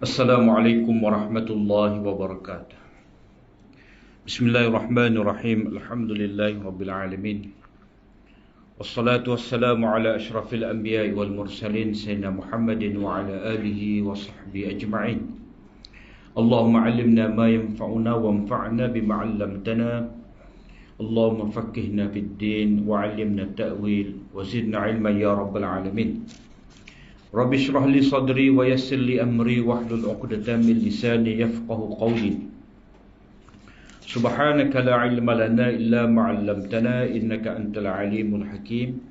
Assalamualaikum warahmatullahi wabarakatuh. Bismillahirrahmanirrahim. Alhamdulillahi rabbil alamin. Wassalatu wassalamu ala asyrafil anbiya'i wal mursalin sayyidina Muhammadin wa ala alihi wa sahbihi ajma'in. Allahumma 'allimna ma yanfa'una wanfa'na bima 'allamtana. Allahumma faqqihna fid din wa 'allimna at-ta'wil wa zidna 'ilman ya rabbal alamin. Rabbi shrah li sadri wa yassir li amri wahlul 'uqdatam min lisani yafqahu qawli. Subhanaka la 'ilma lana illa ma 'allamtana innaka antal alimul hakim.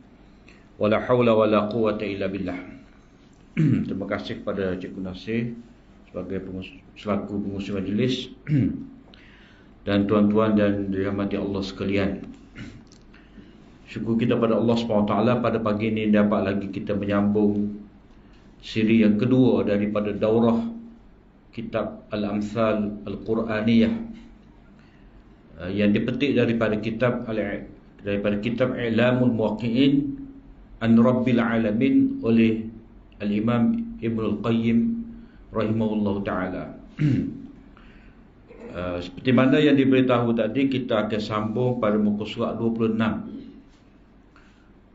Wa la haula wa la quwwata illa billah. Terima kasih kepada Cikgu Nasir sebagai selaku pengurusi majlis dan tuan-tuan dan dirahmati Allah sekalian. Syukur kita pada Allah SWT pada pagi ini dapat lagi kita menyambung siri yang kedua daripada daurah kitab Al-Amthal Al-Quraniyah yang dipetik daripada kitab I'lamul Muwaqqi'in an Rabbil Alamin oleh Al-Imam Ibnul Qayyim rahimahullahu ta'ala. Seperti mana yang diberitahu tadi, kita akan sambung pada muka surat 26,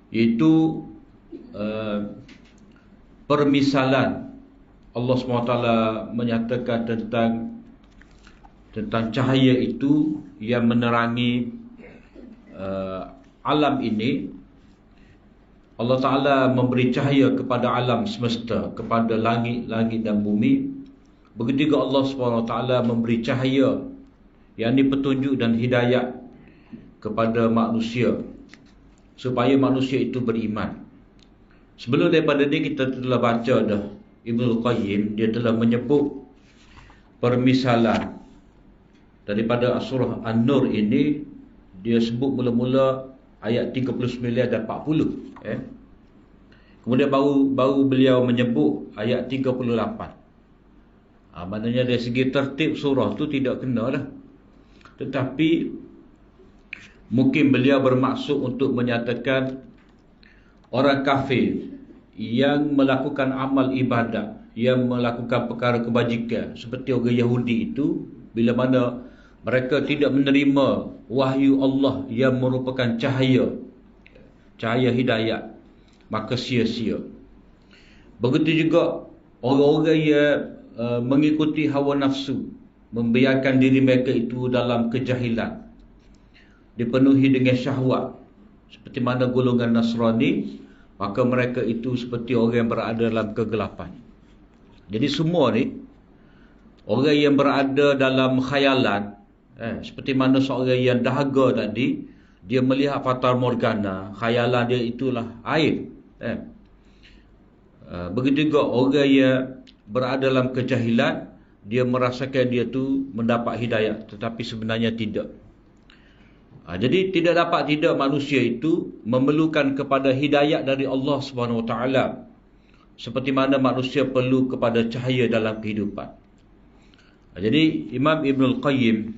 iaitu permisalan Allah SWT menyatakan tentang cahaya itu yang menerangi alam ini. Allah Ta'ala memberi cahaya kepada alam semesta, kepada langit dan bumi. Begitu juga Allah SWT memberi cahaya, yang ini petunjuk dan hidayat kepada manusia, supaya manusia itu beriman. Sebelum daripada ini kita telah baca dah, Ibnul Qayyim dia telah menyebut permisalan daripada surah An-Nur ini. Dia sebut mula-mula ayat 39 dan 40, Kemudian baru beliau menyebut ayat 38. Maknanya dari segi tertib surah tu tidak kena lah. Tetapi mungkin beliau bermaksud untuk menyatakan orang kafir yang melakukan amal ibadat, yang melakukan perkara kebajikan seperti orang Yahudi itu, bila mana mereka tidak menerima wahyu Allah yang merupakan cahaya hidayat, maka sia-sia. Begitu juga orang-orang yang mengikuti hawa nafsu, membiarkan diri mereka itu dalam kejahilan, dipenuhi dengan syahwat, seperti mana golongan Nasrani, maka mereka itu seperti orang yang berada dalam kegelapan. Jadi semua ni orang yang berada dalam khayalan, seperti mana seorang yang dahaga tadi, dia melihat fata morgana, khayalan dia itulah air. Begitu juga orang yang berada dalam kejahilan, dia merasakan dia tu mendapat hidayah, tetapi sebenarnya tidak. Jadi tidak manusia itu memerlukan kepada hidayat dari Allah SWT, seperti mana manusia perlu kepada cahaya dalam kehidupan. Jadi Imam Ibnul Qayyim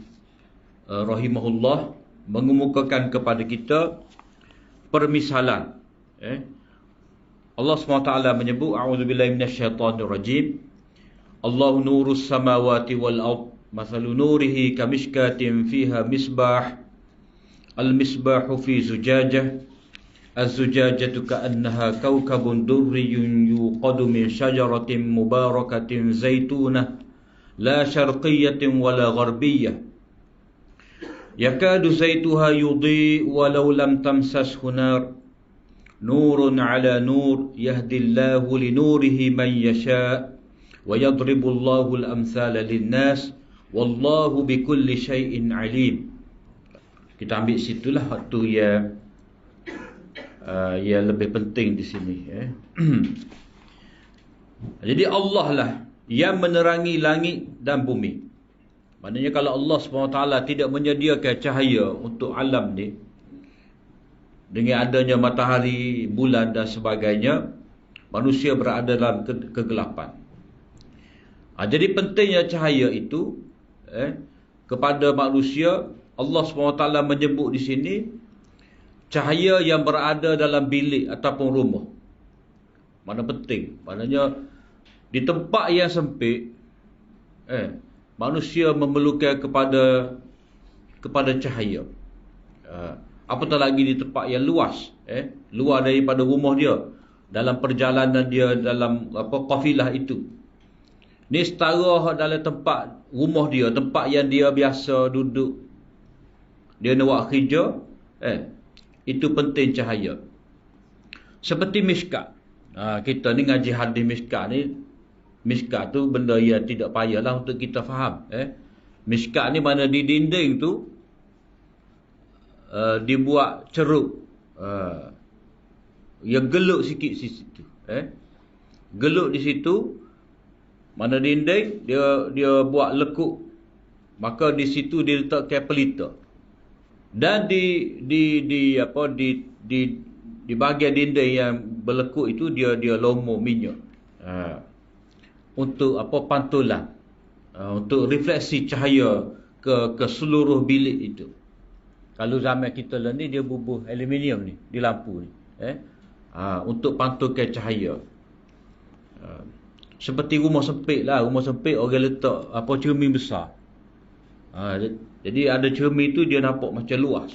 rahimahullah mengemukakan kepada kita permisalan. Allah SWT menyebut, a'udzubillahi minasyaitonirrajim, Allahu nurus samawati wal ard, mathalu nurihi kamishkatin fiha misbah, al-misbahu fi zujajah, az-zujajatu ka'annaha kawkabun durriyun yuqadu min syajaratin mubarakatin zaitunah la syarqiyatin wala gharbiyyah yakadu zaituha yudhi walau lam tamsashu nar nurun ala nur yahdillahu linurihi man yasha wa yadribullahu al-amthala lin-nas wallahu bikulli syai'in alim. Kita ambil situlah waktu yang lebih penting di sini. Jadi Allah lah yang menerangi langit dan bumi. Maknanya kalau Allah SWT tidak menyediakan cahaya untuk alam ni, dengan adanya matahari, bulan dan sebagainya, manusia berada dalam kegelapan. Jadi pentingnya cahaya itu kepada manusia. Allah SWT menyebut di sini cahaya yang berada dalam bilik ataupun rumah. Mana penting. Maknanya di tempat yang sempit, Manusia memerlukan kepada cahaya. Apatah lagi di tempat yang luas, luar daripada rumah dia, dalam perjalanan dia, dalam kafilah itu. Ni setara dalam tempat rumah dia, tempat yang dia biasa duduk, dia nak buat kerja, itu penting cahaya. Seperti miskat. Kita ni ngaji hadis miskat ni, miskat tu benda yang tidak payahlah untuk kita faham. Miskat ni mana di dinding tu dibuat ceruk, yang geluk sikit di situ. Geluk di situ, mana dinding dia buat lekuk, maka di situ dia letakkan pelita. Dan di bahagian dinding yang berlekuk itu dia lomor minyak. Untuk pantulan, untuk refleksi cahaya ke seluruh bilik itu. Kalau zaman kita lah ni dia bubuh aluminium ni di lampu ni, untuk pantulkan cahaya. Seperti rumah sempit lah, rumah sempit orang letak cermin besar. Jadi ada cermin tu dia nampak macam luas.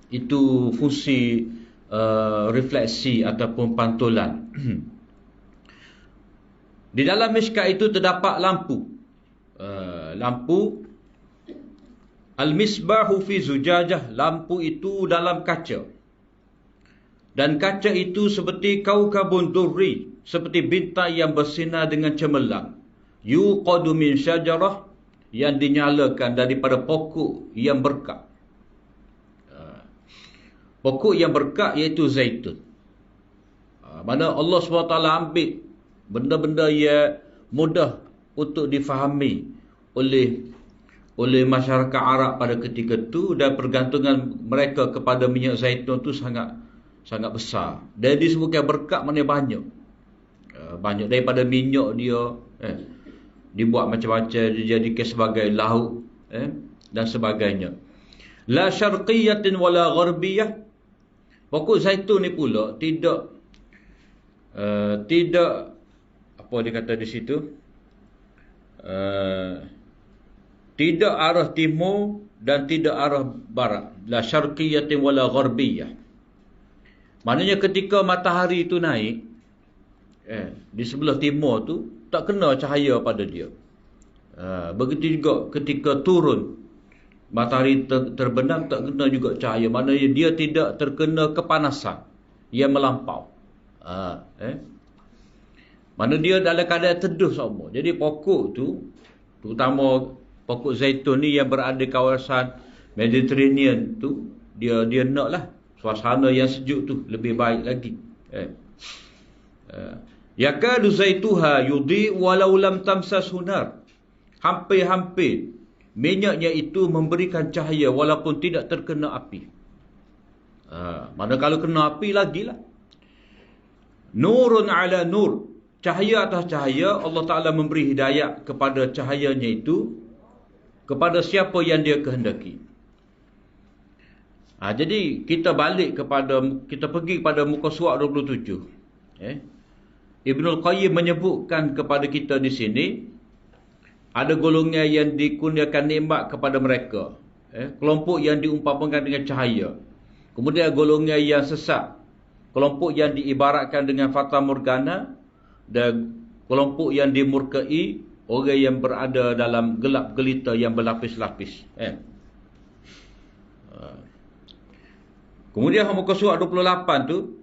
Itu fungsi refleksi ataupun pantulan. Di dalam miskat itu terdapat lampu. Lampu al-misbahu fi zujajah, lampu itu dalam kaca. Dan kaca itu seperti kaukabun durri, seperti bintang yang bersinar dengan cemerlang. Yuqadu min syajarah, yang dinyalakan daripada pokok yang berkak. Pokok yang berkak iaitu zaitun. Mana Allah SWT ambil benda-benda yang mudah untuk difahami oleh masyarakat Arab pada ketika itu, dan pergantungan mereka kepada minyak zaitun itu sangat besar. Dan disebutkan berkat mana banyak. Banyak daripada minyak dia, dibuat macam-macam, dijadikan sebagai lauk, dan sebagainya. La syarqiyatin wala gharbiyah. Pokok zaitun ni pula tidak apa dia kata di situ, tidak arah timur dan tidak arah barat. La syarqiyatin wala gharbiyah. Maknanya ketika matahari itu naik, di sebelah timur tu tak kena cahaya pada dia. Begitu juga ketika turun, matahari terbenam, tak kena juga cahaya. Maknanya dia tidak terkena kepanasan yang melampau. Mana dia dalam keadaan teduh semua. Jadi pokok tu, terutama pokok zaitun ni yang berada di kawasan Mediterranean tu, dia naklah suasana yang sejuk tu lebih baik lagi. Yakadu zaituha yudhi walau lam tamsas hunar. Hampir-hampir minyaknya itu memberikan cahaya walaupun tidak terkena api. Mana kalau kena api lagilah. Nurun ala nur. Cahaya atas cahaya, Allah Ta'ala memberi hidayah kepada cahayanya itu kepada siapa yang dia kehendaki. Jadi kita pergi kepada muka surat 27. Ibnul Qayyim menyebutkan kepada kita di sini, ada golongan yang dikurniakan nikmat kepada mereka, kelompok yang diumpamakan dengan cahaya. Kemudian golongan yang sesat, kelompok yang diibaratkan dengan fata morgana, dan kelompok yang dimurkai, orang yang berada dalam gelap gelita yang berlapis-lapis. Kemudian muka surat 28 tu,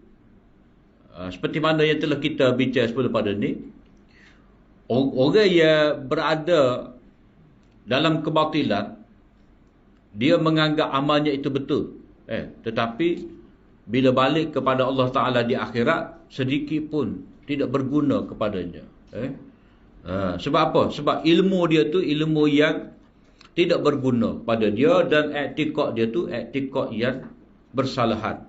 seperti mana yang telah kita bincang sebelum pada ni, orang yang berada dalam kebatilan, dia menganggap amalnya itu betul, tetapi bila balik kepada Allah Ta'ala di akhirat, sedikit pun tidak berguna kepadanya. Sebab apa? Sebab ilmu dia tu ilmu yang tidak berguna pada dia, dan i'tiqad dia tu i'tiqad yang bersalahan.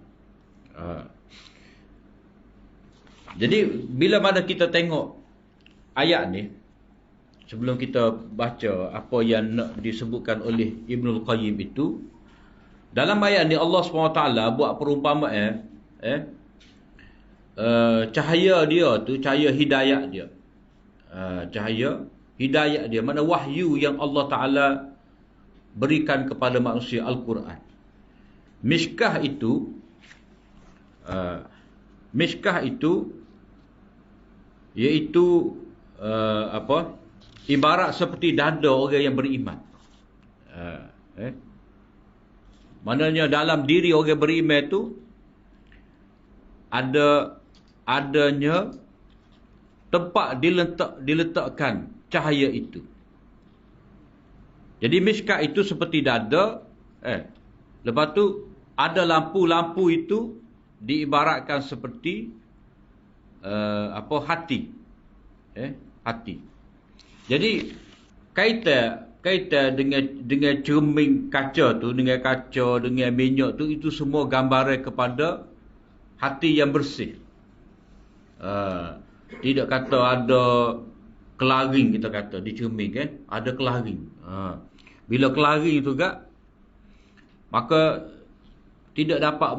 Jadi bila mana kita tengok ayat ni, sebelum kita baca apa yang nak disebutkan oleh Ibnul Qayyim itu, dalam ayat ni Allah SWT buat perumpamaan, cahaya dia tu, cahaya hidayah dia, Cahaya hidayah dia, mana wahyu yang Allah Ta'ala berikan kepada manusia, Al-Quran. Miskah itu iaitu ibarat seperti dada orang yang beriman. Maknanya dalam diri orang beriman itu adanya tempat diletakkan cahaya itu. Jadi miskah itu seperti dada. Lepas tu ada lampu-lampu itu diibaratkan seperti hati. Hati. Jadi kaitan dengan cermin kaca tu, dengan kaca, dengan minyak tu, itu semua gambaran kepada hati yang bersih. Tidak kata ada kelaring, kita kata di cermin kan, ada kelaring. Bila kelaring juga, maka tidak dapat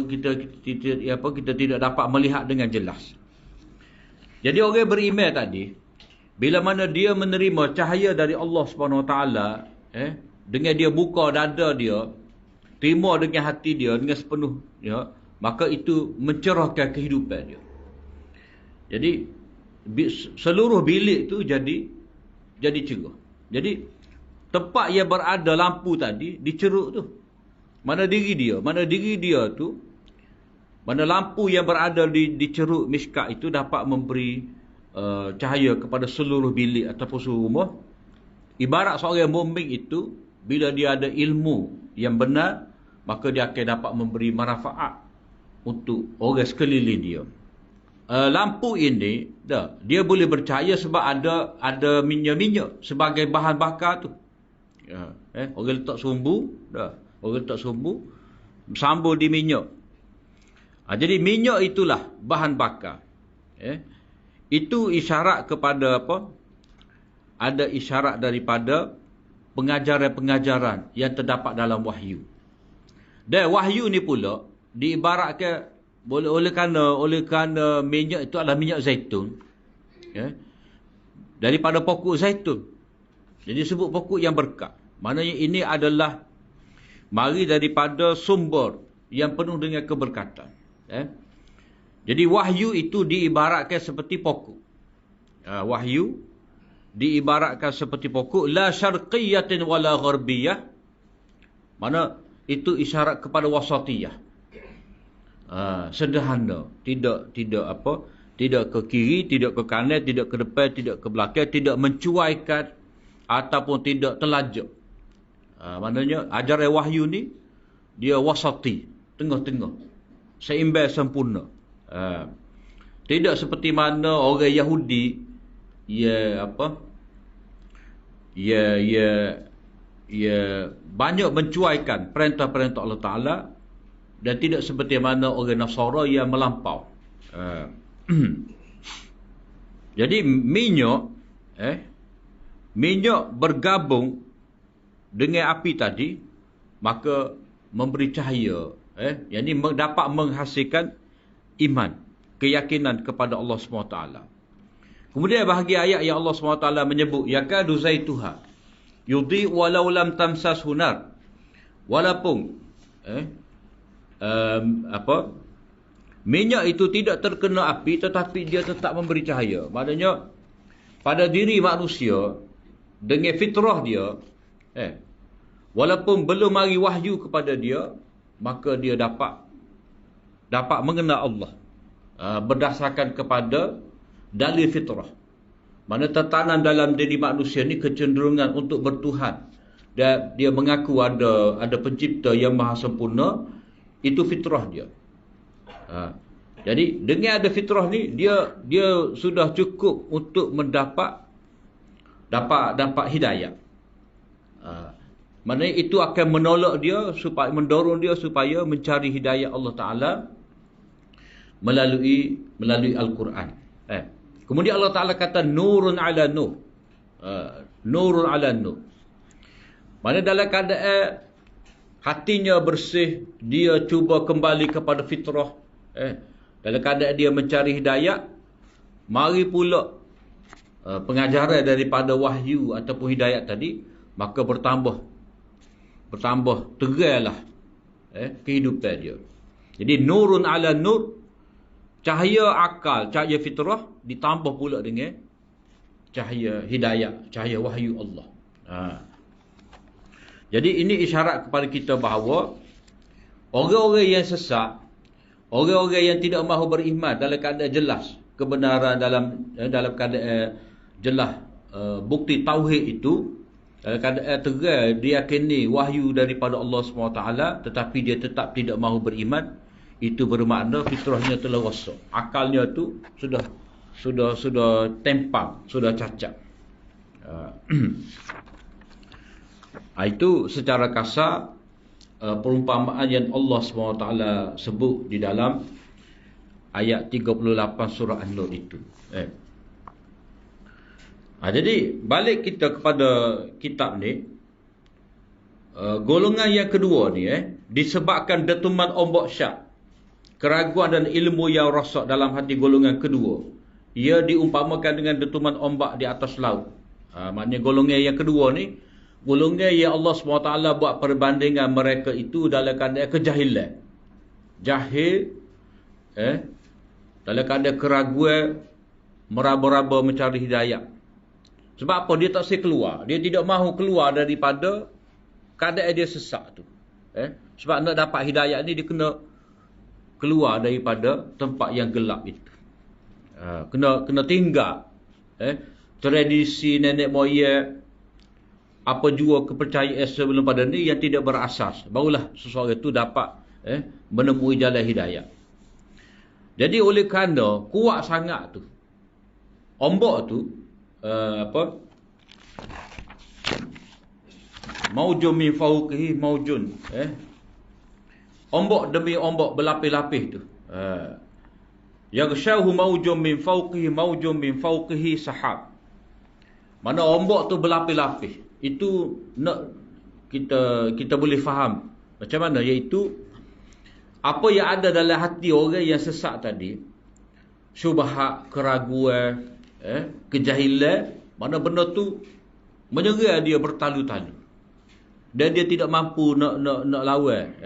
kita tidak dapat melihat dengan jelas. Jadi orang beriman tadi, bila mana dia menerima cahaya dari Allah SWT, dengan dia buka dada dia, terima dengan hati dia, dengan sepenuh dia, maka itu mencerahkan kehidupan dia. Jadi seluruh bilik tu jadi cerah. Jadi tempat yang berada lampu tadi diceruk tu. Mana diri dia tu, mana lampu yang berada di ceruk miskah itu dapat memberi cahaya kepada seluruh bilik ataupun seluruh rumah. Ibarat seorang mukmin itu, bila dia ada ilmu yang benar, maka dia akan dapat memberi manfaat untuk orang sekeliling dia. Lampu ini dia boleh bercahaya sebab ada minyak-minyak sebagai bahan bakar tu. Orang letak sumbu, orang letak sumbu, sambul di minyak. Jadi minyak itulah bahan bakar. Itu isyarat kepada apa? Ada isyarat daripada pengajaran-pengajaran yang terdapat dalam wahyu. Dan wahyu ni pula diibaratkan oleh kerana minyak itu adalah minyak zaitun, daripada pokok zaitun. Jadi sebut pokok yang berkat. Maknanya ini adalah mari daripada sumber yang penuh dengan keberkatan. Jadi wahyu itu diibaratkan seperti pokok. Wahyu diibaratkan seperti pokok, la syarqiyatin wala gharbiyah. Mana itu isyarat kepada wasatiyah. Sederhana, tidak ke kiri, tidak ke kanan, tidak ke depan, tidak ke belakang, tidak mencuaikan ataupun tidak terlajak. Maknanya ajaran wahyu ni dia wasati, tengah-tengah, seimbang, sempurna. Tidak seperti mana orang Yahudi ia banyak mencuaikan perintah-perintah Allah Ta'ala, dan tidak seperti mana orang Nasara yang melampau. Jadi minyak bergabung dengan api tadi, maka memberi cahaya, yang ini dapat menghasilkan iman, keyakinan kepada Allah SWT. Kemudian bahagian ayat yang Allah SWT menyebut, yakadu zaituha yudhi walau lam tamsas hunar. Walaupun minyak itu tidak terkena api, tetapi dia tetap memberi cahaya. Maknanya pada diri manusia dengan fitrah dia, walaupun belum mari wahyu kepada dia, maka dia dapat mengenal Allah berdasarkan kepada dalil fitrah. Mana tertanam dalam diri manusia ni kecenderungan untuk bertuhan, dan dia mengaku ada pencipta yang maha sempurna. Itu fitrah dia. Jadi dengan ada fitrah ni, dia sudah cukup untuk mendapat hidayah. Maknanya itu akan menolak dia, supaya mendorong dia supaya mencari hidayah Allah Ta'ala melalui Al-Quran. Kemudian Allah Ta'ala kata nurun ala nur. Nurun ala nur. Mana dalam keadaan hatinya bersih, dia cuba kembali kepada fitrah. Dalam keadaan dia mencari hidayah, mari pula pengajaran daripada wahyu ataupun hidayat tadi, maka bertambah teranglah kehidupan dia. Jadi nurun ala nur, cahaya akal, cahaya fitrah ditambah pula dengan cahaya hidayat, cahaya wahyu Allah. Jadi ini isyarat kepada kita bahawa orang-orang yang sesat, orang-orang yang tidak mahu beriman dalam keadaan jelas kebenaran, dalam keadaan jelas bukti tauhid itu, dalam keadaan terang diyakini wahyu daripada Allah SWT, tetapi dia tetap tidak mahu beriman, itu bermakna fitrahnya telah rosak, akalnya tu sudah tempang, sudah cacat. Itu secara kasar perumpamaan yang Allah SWT sebut di dalam ayat 38 surah An-Nur itu. Jadi balik kita kepada kitab ni, golongan yang kedua ni disebabkan detuman ombak syak, keraguan dan ilmu yang rosak dalam hati golongan kedua, ia diumpamakan dengan detuman ombak di atas laut. Maknanya golongan yang kedua ni, golongan yang Allah SWT buat perbandingan mereka itu dalam keadaan kejahilan, jahil, dalam keadaan keraguan, meraba-raba mencari hidayah. Sebab apa? Dia tak boleh keluar, dia tidak mahu keluar daripada keadaan dia sesak tu. Sebab nak dapat hidayah ni, dia kena keluar daripada tempat yang gelap itu. Kena tinggal tradisi nenek moyang, apa jua kepercayaan sebelum pada ni yang tidak berasas, barulah seseorang itu dapat menemui jalan hidayah. Jadi oleh kerana kuat sangat tu ombak tu, maujun min fawqihi maujun, ombak demi ombak berlapis-lapis tu, yaghshahu maujun min fawqihi maujun min fawqihi sahab. Mana ombak tu berlapis-lapis. Itu nak kita boleh faham macam mana, iaitu apa yang ada dalam hati orang yang sesat tadi, syubhat, keraguan, kejahilan, mana benda tu menyerang dia bertalu-talu dan dia tidak mampu nak lawan,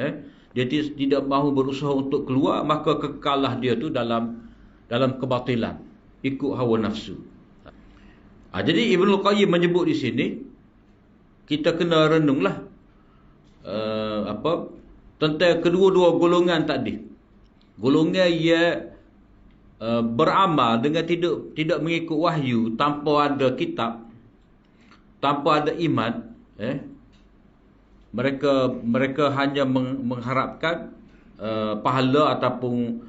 dia tidak mahu berusaha untuk keluar, maka kekallah dia tu dalam kebatilan, ikut hawa nafsu. Jadi Ibnul Qayyim menyebut di sini, kita kena renunglah tentang kedua-dua golongan tadi. Golongan yang beramal dengan tidak mengikut wahyu, tanpa ada kitab, tanpa ada iman, mereka hanya mengharapkan pahala, ataupun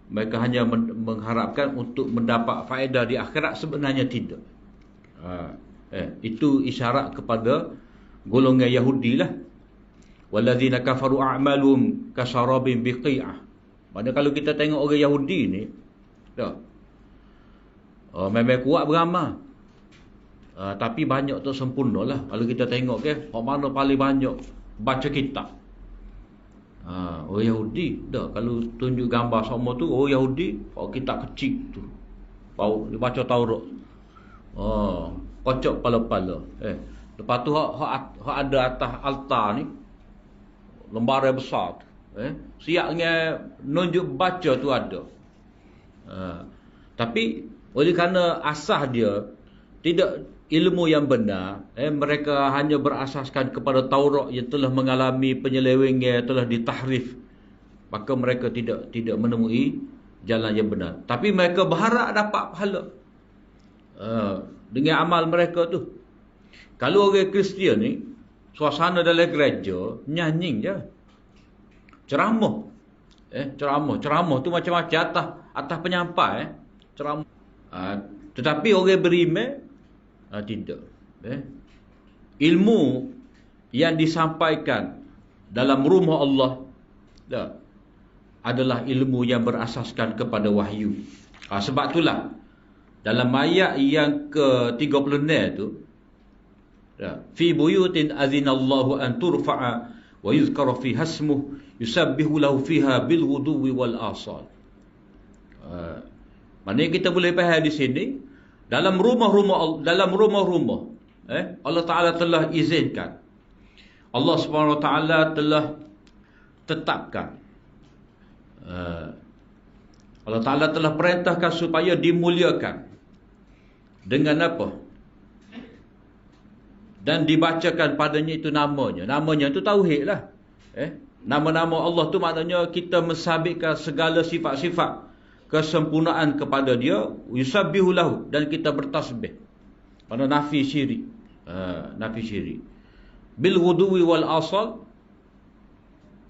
mereka hanya mengharapkan untuk mendapat faedah di akhirat, sebenarnya tidak. Itu isyarat kepada golongan Yahudi lah. Wallazina kafaru a'malum kasarabin biqi'ah. Maksudnya kalau kita tengok orang Yahudi ni, memang kuat beramal, tapi banyak tu sempurna lah. Kalau kita tengok orang mana paling banyak baca kitab, orang Yahudi. Kalau tunjuk gambar sama tu, orang Yahudi bawa kitab kecil tu, dia baca Taurat, kocok pala-pala. Lepas tu hak ada atas altar ni, lembaran besar tu, siapnya nunjuk baca tu ada. Tapi oleh kerana asas dia tidak ilmu yang benar, mereka hanya berasaskan kepada Taurat yang telah mengalami penyelewengan, telah ditahrif, maka mereka tidak menemui jalan yang benar. Tapi mereka berharap dapat pahala dengan amal mereka tu. Kalau orang Kristian ni, suasana dalam gereja nyanyi je, ceramah, ceramah tu macam-macam, atas penyampai, ceramah. Tetapi orang beriman tidak. Ilmu yang disampaikan dalam rumah Allah adalah ilmu yang berasaskan kepada wahyu. Sebab itulah dalam ayat yang ke-36 tu, fi buyutin azinallahu an turfa'a wa yuzkara fiha ismuhu yusabbihu lahu fiha bil ghuduwi wal asal. Maknanya kita boleh faham di sini, dalam rumah-rumah Allah Ta'ala telah izinkan, Allah Subhanahu Wa Ta'ala telah tetapkan, Allah Ta'ala telah perintahkan supaya dimuliakan dengan apa? Dan dibacakan padanya itu namanya. Namanya itu tauhid lah. Nama-nama Allah tu maknanya kita mensabitkan segala sifat-sifat kesempurnaan kepada dia, yusabbihu lahu, dan kita bertasbih. Pada nafi syirik. Nafi syirik. Bil ghuduwi wal asal,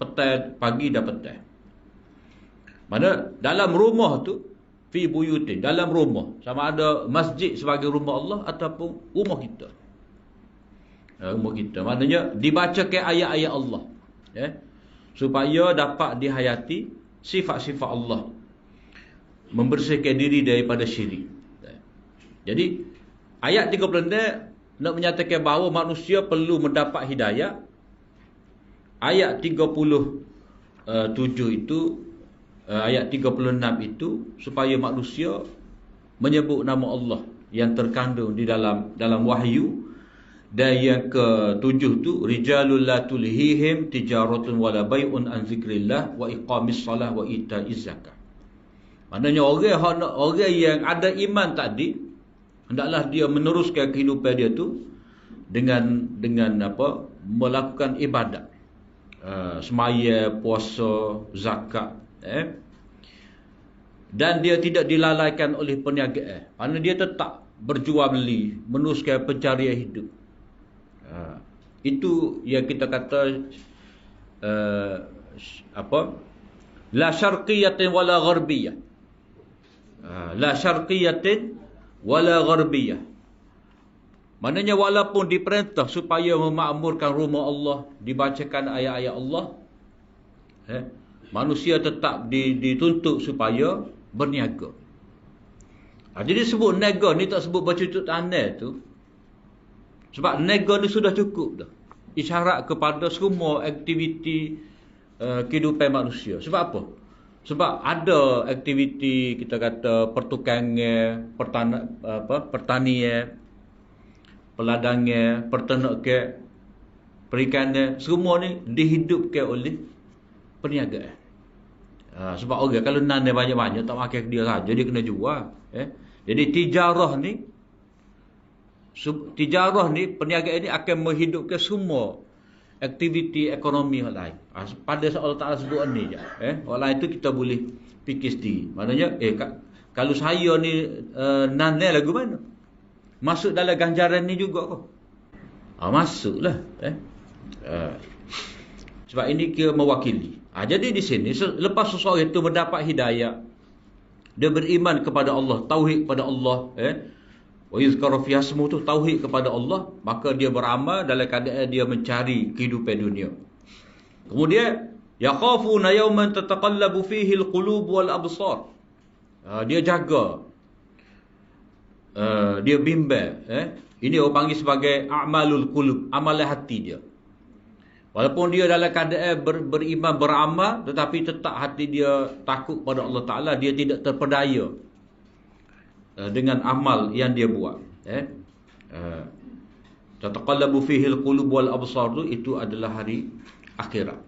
petang, pagi dan petang. Mana dalam rumah tu, fi buyutin, dalam rumah, sama ada masjid sebagai rumah Allah ataupun rumah kita. Rumah kita, maknanya dibacakan ayat-ayat Allah, supaya dapat dihayati sifat-sifat Allah, membersihkan diri daripada syirik. Jadi ayat 36 nak menyatakan bahawa manusia perlu mendapat hidayah. Ayat 37 itu, ayat 36 itu supaya manusia menyebut nama Allah yang terkandung di dalam wahyu. Dan yang ke-7 tu, rijalul la tulhihim tijaratun wala bai'un an zikrillah wa iqamis salah wa ita'iz zakah. Maknanya orang yang ada iman tadi, hendaklah dia meneruskan kehidupan dia tu dengan apa? Melakukan ibadat. Semaya, puasa, zakat, dan dia tidak dilalaikan oleh perniagaan. Kerana dia tetap berjual beli, meneruskan pencarian hidup. Itu yang kita kata apa? La syarqiyatin wala gharbiyah. La syarqiyatin wala gharbiyah. Maknanya walaupun diperintah supaya memakmurkan rumah Allah, dibacakan ayat-ayat Allah, manusia tetap dituntut supaya berniaga. Jadi sebut niaga ni tak sebut bercucuk tanah tu. Sebab niaga ni sudah cukup dah. Isyarat kepada semua aktiviti kehidupan manusia. Sebab apa? Sebab ada aktiviti kita kata pertukangan, pertanian, peladangan, peternakan, perikanan, semua ni dihidupkan oleh perniagaan. Sebab orang kalau nanam banyak-banyak tak makan dia saja, dia kena jual. Jadi tijarah ni, perniagaan ni akan menghidupkan semua aktiviti ekonomi yang lain. Pada Allah Ta'ala sebut ni je. Orang lain tu kita boleh fikir sendiri. Maknanya, kalau saya ni nanam lagu mana? Masuk dalam ganjaran ni juga kok. Masuklah. Sebab ini kira mewakili. Jadi di sini, lepas seseorang itu mendapat hidayah, dia beriman kepada Allah, tauhid kepada Allah, wa yuzkara fi asmu tu tauhid kepada Allah, maka dia beramal dalam keadaan dia mencari kehidupan dunia. Kemudian yakhafuna yawman tataqallabu fihi alqulub wal absar. Dia jaga, dia bimbang, ini orang panggil sebagai a'malul qulub, amalan hati dia. Walaupun dia dalam keadaan beriman, beramal, tetapi tetap hati dia takut pada Allah Ta'ala, dia tidak terpedaya dengan amal yang dia buat. Tataqallabu fihi alqulub wal absar itu adalah hari akhirat.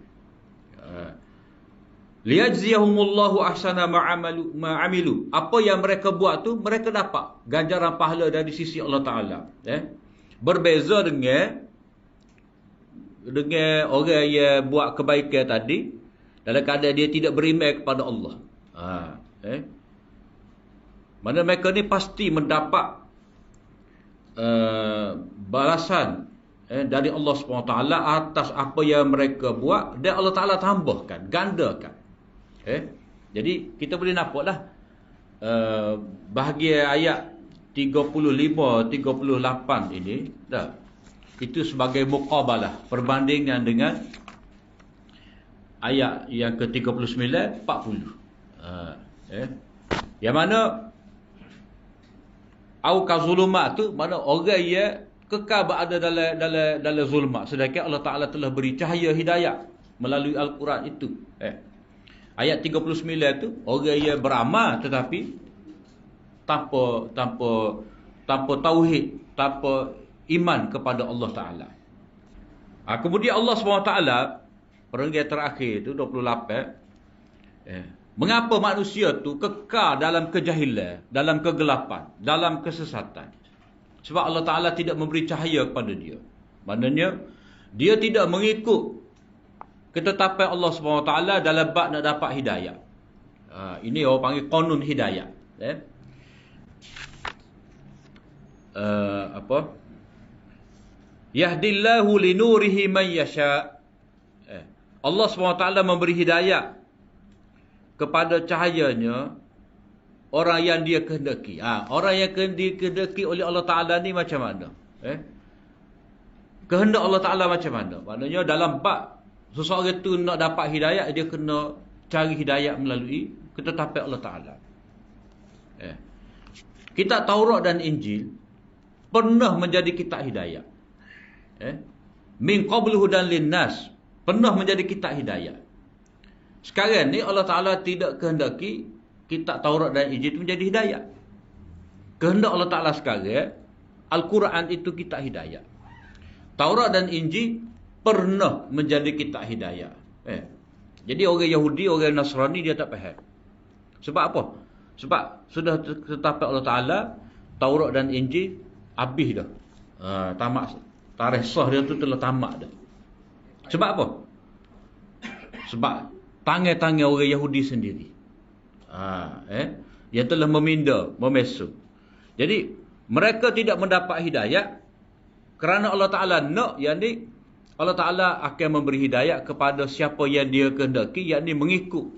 Liyajziyahumullahu ahsana ma'amilu. Apa yang mereka buat tu, mereka dapat ganjaran pahala dari sisi Allah Ta'ala. Berbeza dengan orang yang buat kebaikan tadi, dalam keadaan dia tidak beriman kepada Allah. Mana mereka ni pasti mendapat balasan dari Allah SWT atas apa yang mereka buat, dan Allah Ta'ala tambahkan, gandakan. Jadi kita boleh nampaklah bahagian ayat 35-38 ini dah, itu sebagai muqabalah, perbandingan dengan ayat yang ke-39, 40. Yang mana au kazulumat tu, mana orang yang kekal berada dalam zulmat, sedangkan Allah Ta'ala telah beri cahaya hidayah melalui Al-Quran itu. Ayat 39 tu, orang yang beramal tetapi tanpa tanpa tauhid, tanpa iman kepada Allah Ta'ala. Kemudian Allah SWT, perenggan terakhir tu 28, mengapa manusia tu kekal dalam kejahilan, dalam kegelapan, dalam kesesatan? Sebab Allah Ta'ala tidak memberi cahaya kepada dia. Maknanya, dia tidak mengikut ketetapan Allah SWT dalam bab nak dapat hidayah. Ini orang panggil qanun hidayah. Yahdillahu linurihi man yasha. Allah SWT memberi hidayah kepada cahayanya orang yang dia kehendaki. Orang yang dikehendaki oleh Allah Ta'ala ni macam mana? Kehendak Allah Ta'ala macam mana? Maknanya dalam bab seseorang itu nak dapat hidayah, dia kena cari hidayah melalui ketetapan Allah Ta'ala. Kitab Taurat dan Injil pernah menjadi kitab hidayah. Min qabluhu dan linnas, pernah menjadi kitab hidayah. Sekarang ni Allah Ta'ala tidak kehendaki kitab Taurat dan Injil itu menjadi hidayah. Kehendak Allah Ta'ala sekarang, Al-Quran itu kitab hidayah. Taurat dan Injil pernah menjadi kitab hidayah. Jadi orang Yahudi, orang Nasrani dia tak faham. Sebab apa? Sebab sudah tetapkan Allah Ta'ala, Taurat dan Injil habis dah. Tamat. Tarikh sah dia tu telah tamat dah. Sebab apa? Sebab tangan-tangan orang Yahudi sendiri. Dia telah meminda, memesu. Jadi mereka tidak mendapat hidayah kerana Allah Ta'ala nak, yakni Allah Ta'ala akan memberi hidayah kepada siapa yang dia kehendaki, yakni mengikut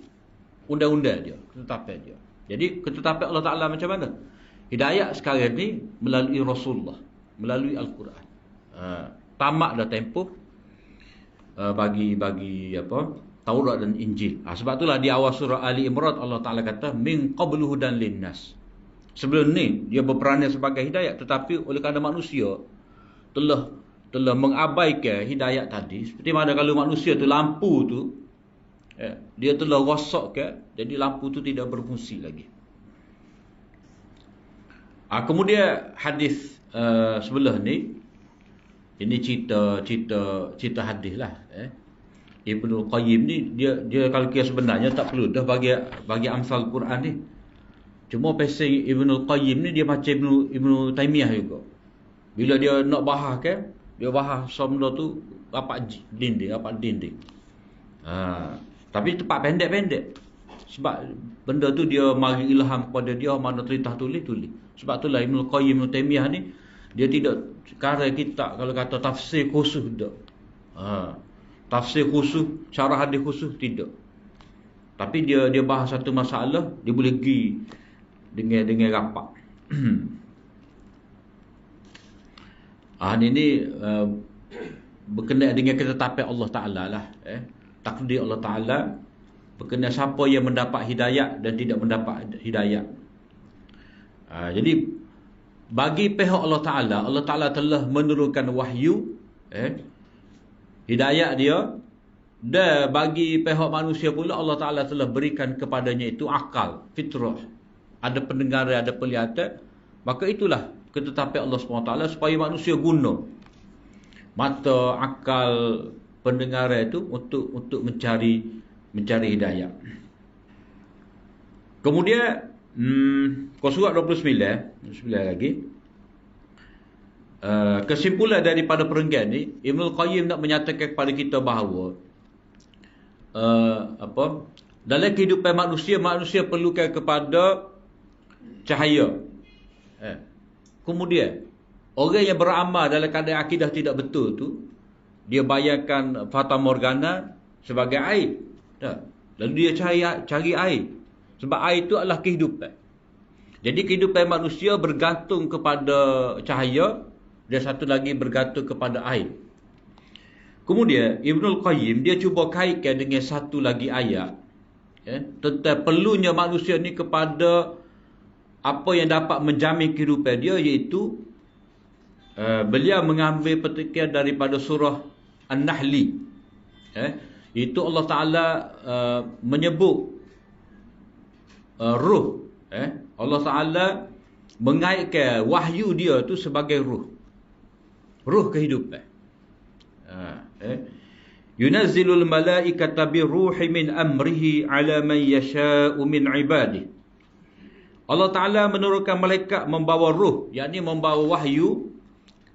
undang-undang dia, ketetapan dia. Jadi ketetapan Allah Ta'ala macam mana? Hidayah sekarang ni melalui Rasulullah, melalui Al-Quran. Tamat dah tempoh bagi Taurat dan Injil. Sebab itulah di awal surah Ali Imran Allah Ta'ala kata min qabluhu dan linnas. Sebelum ni dia berperanan sebagai hidayah, tetapi oleh kerana manusia telah mengabaikan hidayah tadi. Seperti mana kalau manusia tu lampu tu dia telah rosakkan, jadi lampu tu tidak berfungsi lagi. Kemudian hadis sebelah ni, ini cerita hadis lah. Ibnul Qayyim ni dia kalau kira sebenarnya tak perlu dah bagi amsal Quran ni. Cuma pasal Ibnul Qayyim ni dia macam Ibnu Taimiyah juga. Bila dia nak bahas kan, dia bahas semua tu rapat dinding. Tapi tempat pendek-pendek. Sebab benda tu dia mari ilham kepada dia, mana teritah tulis. Sebab itulah Ibnul Qayyim, Ibnu Taimiyah ni dia tidak karang kitab kalau kata tafsir khusus dak. Tafsir khusus, syarah hadis khusus tidak. Tapi dia bahas satu masalah, dia boleh pergi dengan rapat. Ini berkenaan dengan ketetapan Allah Ta'ala lah. Takdir Allah Ta'ala berkenaan siapa yang mendapat hidayah dan tidak mendapat hidayah. Jadi bagi pihak Allah Ta'ala telah menurunkan wahyu, hidayah dia, dan bagi pihak manusia pula Allah Ta'ala telah berikan kepadanya itu akal, fitrah, ada pendengaran, ada penglihatan. Maka itulah ketetapan Allah SWT supaya manusia guna mata, akal, pendengaran itu untuk mencari hidayah. Kemudian surat 29 lagi. Kesimpulan daripada perenggan ni, Ibnul Qayyim nak menyatakan kepada kita bahawa dalam kehidupan manusia perlukan kepada cahaya. Kemudian orang yang beramal dalam keadaan akidah tidak betul tu, dia bayangkan fata morgana sebagai air. Lalu dia cari air. Sebab air itu adalah kehidupan. Jadi kehidupan manusia bergantung kepada cahaya, dan satu lagi bergantung kepada air. Kemudian Ibnul Qayyim dia cuba kaitkan dengan satu lagi ayat, tentang perlunya manusia ni kepada apa yang dapat menjamin kehidupan dia, iaitu beliau mengambil petikan daripada surah An-Nahli. Itu Allah Ta'ala menyebut ruh. Allah Ta'ala mengaitkan wahyu dia tu sebagai ruh. Ruh kehidupan. Yunazzilul malaikata biruhi min amrihi ala man yasha'u min ibadihi. Allah Ta'ala menurunkan malaikat membawa ruh, yakni membawa wahyu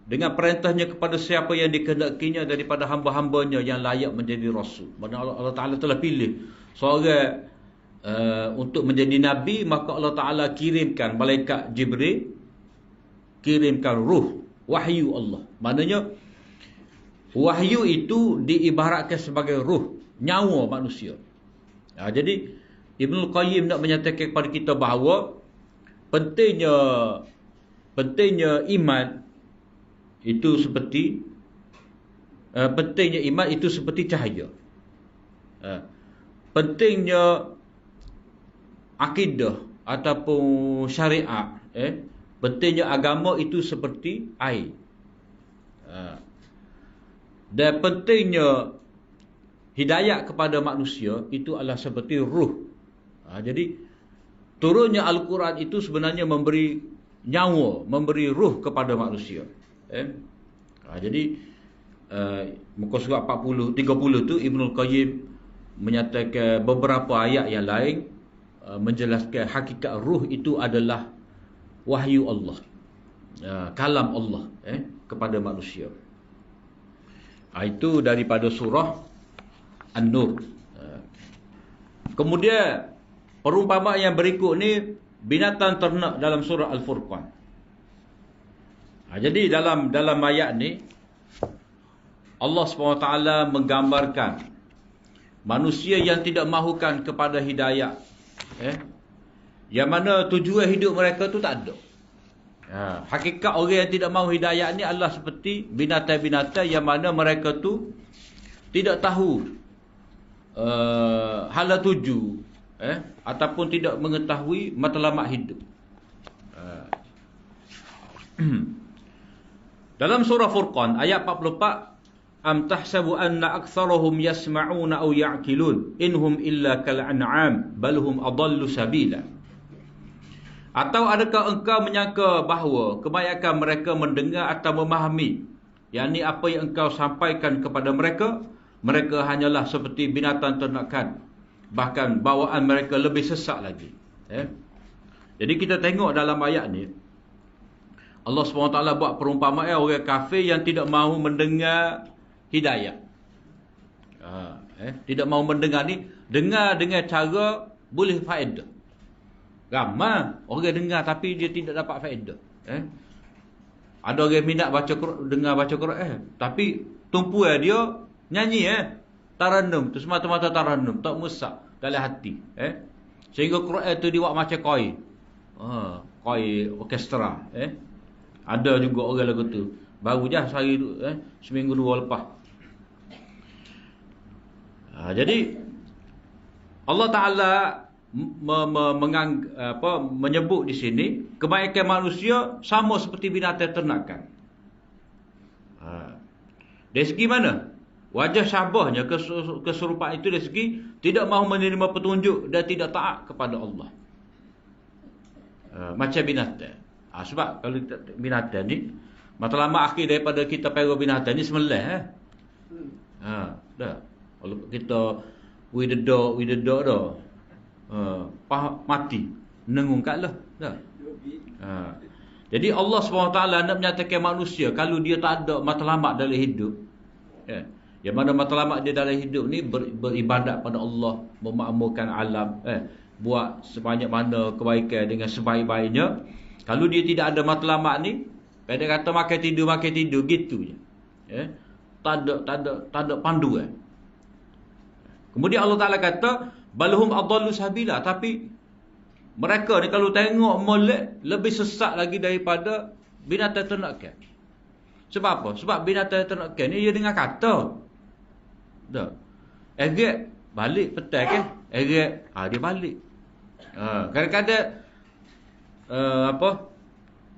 dengan perintahnya kepada siapa yang dikehendakinya daripada hamba-hambanya yang layak menjadi rasul. Maksudnya Allah Ta'ala telah pilih seorang untuk menjadi nabi, maka Allah Ta'ala kirimkan malaikat Jibril, kirimkan ruh, wahyu Allah. Maknanya wahyu itu diibaratkan sebagai ruh, nyawa manusia. Jadi Ibnul Qayyim nak menyatakan kepada kita bahawa pentingnya iman itu seperti cahaya. Pentingnya akidah ataupun syariat, pentingnya agama itu seperti air. Dan pentingnya hidayat kepada manusia itu adalah seperti ruh. Jadi turunnya Al-Quran itu sebenarnya memberi nyawa, memberi ruh kepada manusia. Jadi muka surat 30 tu Ibnul Qayyim menyatakan beberapa ayat yang lain menjelaskan hakikat ruh itu adalah wahyu Allah, kalam Allah kepada manusia. Itu daripada surah An-Nur. Kemudian perumpamaan yang berikut ni binatang ternak dalam surah Al-Furqan. Jadi dalam ayat ni Allah SWT menggambarkan manusia yang tidak mahukan kepada hidayah, yang mana tujuan hidup mereka tu tak ada. Hakikat orang yang tidak mahu hidayah ni adalah seperti binatang-binatang yang mana mereka tu tidak tahu hala tuju, ataupun tidak mengetahui matlamat hidup. Dalam surah Furqan ayat 44, am tahsabu anna aktsarahum yasma'una aw ya'qilun inhum illa kal an'am bal hum adallu sabila. Atau adakah engkau menyangka bahawa kebanyakan mereka mendengar atau memahami, yakni apa yang engkau sampaikan kepada mereka, mereka hanyalah seperti binatang ternakan, bahkan bawaan mereka lebih sesat lagi. Jadi kita tengok dalam ayat ni Allah SWT buat perumpamaan orang kafir yang tidak mahu mendengar hidayah. Tidak mahu mendengar ni, dengar dengan cara boleh faedah. Ramai orang dengar tapi dia tidak dapat faedah. Ada orang minat dengar baca Quran, tapi tumpuan dia nyanyi, taranum tu semata-mata taranum, tak musak dalam hati, sehingga Quran tu dibuat macam koi, koi orkestra, ada juga orang lagu tu. Baru je sehari tu, seminggu dua lepas. Jadi Allah Ta'ala menyebut di sini kebanyakan manusia sama seperti binatang ternakan. Dari segi mana? Wajah syabahnya, keserupaan itu dari segi tidak mahu menerima petunjuk dan tidak taat kepada Allah. Macam binatang. Sebab kalau binatang ni, matlamat akhir daripada kita pergi binatang ni sembelih. Dah. Kalau kita we the dog dah. Mati. Nengung kat lah. Dah. Jadi Allah SWT nak menyatakan manusia kalau dia tak ada matlamat dalam hidup. Yang mana matlamat dia dalam hidup ni beribadat pada Allah, memakmurkan alam, buat sebanyak mana kebaikan dengan sebaik-baiknya. Kalau dia tidak ada matlamat ni, pada kata makan tidur gitu je. Tak ada panduan. Kemudian Allah Ta'ala kata balhum adallu sabila, tapi mereka ni kalau tengok molek lebih sesat lagi daripada binatang ternakan. Sebab apa? Sebab binatang ternakan ni dia dengar kata. Dah. Erat balik petang kan? Erat, dia balik. Kadang-kadang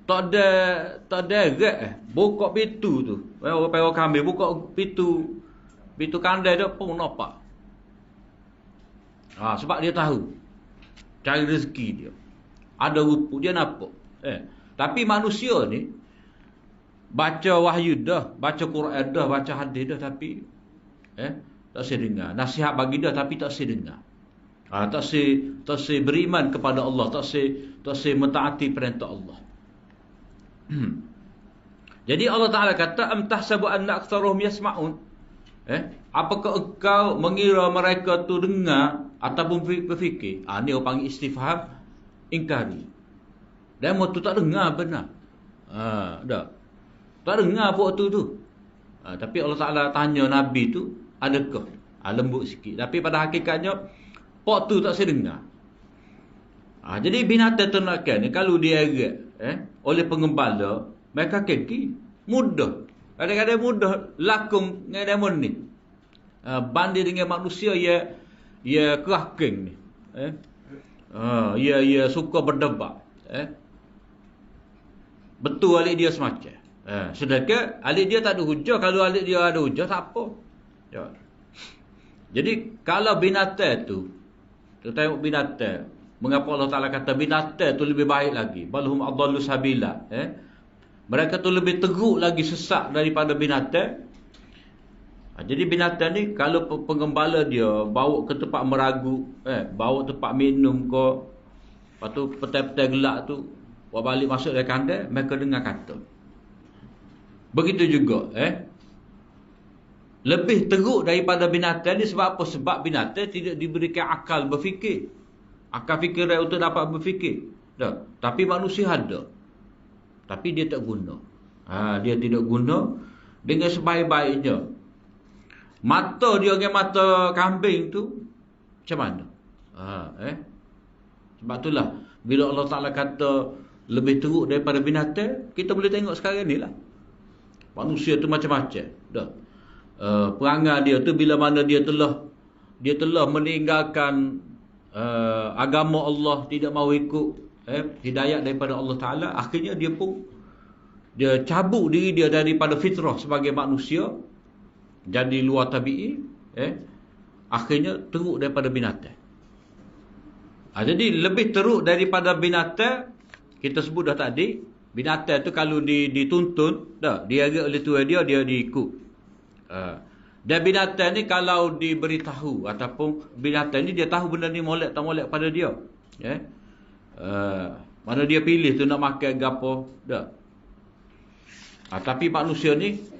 tak ada erat, buka pintu tu. Orang kami buka pintu kandai dia pun nampak. Sebab dia tahu cari rezeki dia. Ada rupa dia nampak. Tapi manusia ni baca wahyu dah, baca Quran dah, baca hadis dah, tapi tak sedengar. Nasihat bagi dia tapi tak sedengar. Tak se beriman kepada Allah, tak se mentaati perintah Allah. Jadi Allah Taala kata, am tahsabu anna aktsaruhum yasma'un. Apakah engkau mengira mereka tu dengar ataupun berfikir? Ni orang panggil istifham ingkari. Demo tu tak dengar benar. Dah. Tak dengar apa waktu tu. Tapi Allah Taala tanya Nabi tu, adakah? Lembut sikit. Tapi pada hakikatnya pak tu tak sedengar. Jadi binatang ternakan ni kalau dieret oleh pengembala, mereka keki mudah. Kadang-kadang mudah lakung dengan demon ni. Banding dengan manusia ia keraking ni. Ia suka berdebat. Betul alik dia semacam. Sedangkan alik dia tak ada hujah. Kalau alik dia ada hujah, tak apa. Jadi kalau binatang tu, kita tengok binatang, mengapa Allah Ta'ala kata binatang tu lebih baik lagi, balhum adallu sabila. Mereka tu lebih teruk lagi sesat daripada binatang. Jadi binatang ni kalau penggembala dia bawa ke tempat meragu, bawa tempat minum ke, lepas tu petai-petai gelak tu buat balik masuk dari kandang, mereka dengar kata. Begitu juga lebih teruk daripada binatang ni. Sebab apa? Sebab binatang tidak diberikan akal berfikir, akal fikiran untuk dapat berfikir. Tapi manusia ada, tapi dia tak guna. Dia tidak guna dengan sebaik-baiknya. Mata dia dengan mata kambing tu macam mana? Sebab itulah bila Allah Ta'ala kata lebih teruk daripada binatang, kita boleh tengok sekarang ni lah. Manusia tu macam-macam. Perangai dia tu bila mana dia telah meninggalkan agama Allah, tidak mahu ikut hidayat daripada Allah Ta'ala, akhirnya dia cabut diri dia daripada fitrah sebagai manusia, jadi luar tabi'i, akhirnya teruk daripada binatang. Jadi lebih teruk daripada binatang, kita sebut dah tadi, binatang tu kalau dituntun, dia oleh tuan dia diikut. Dan binatang ni kalau diberitahu, ataupun binatang ni dia tahu benda ni molek tak molek pada dia. Mana dia pilih tu nak makan gapo, tapi manusia ni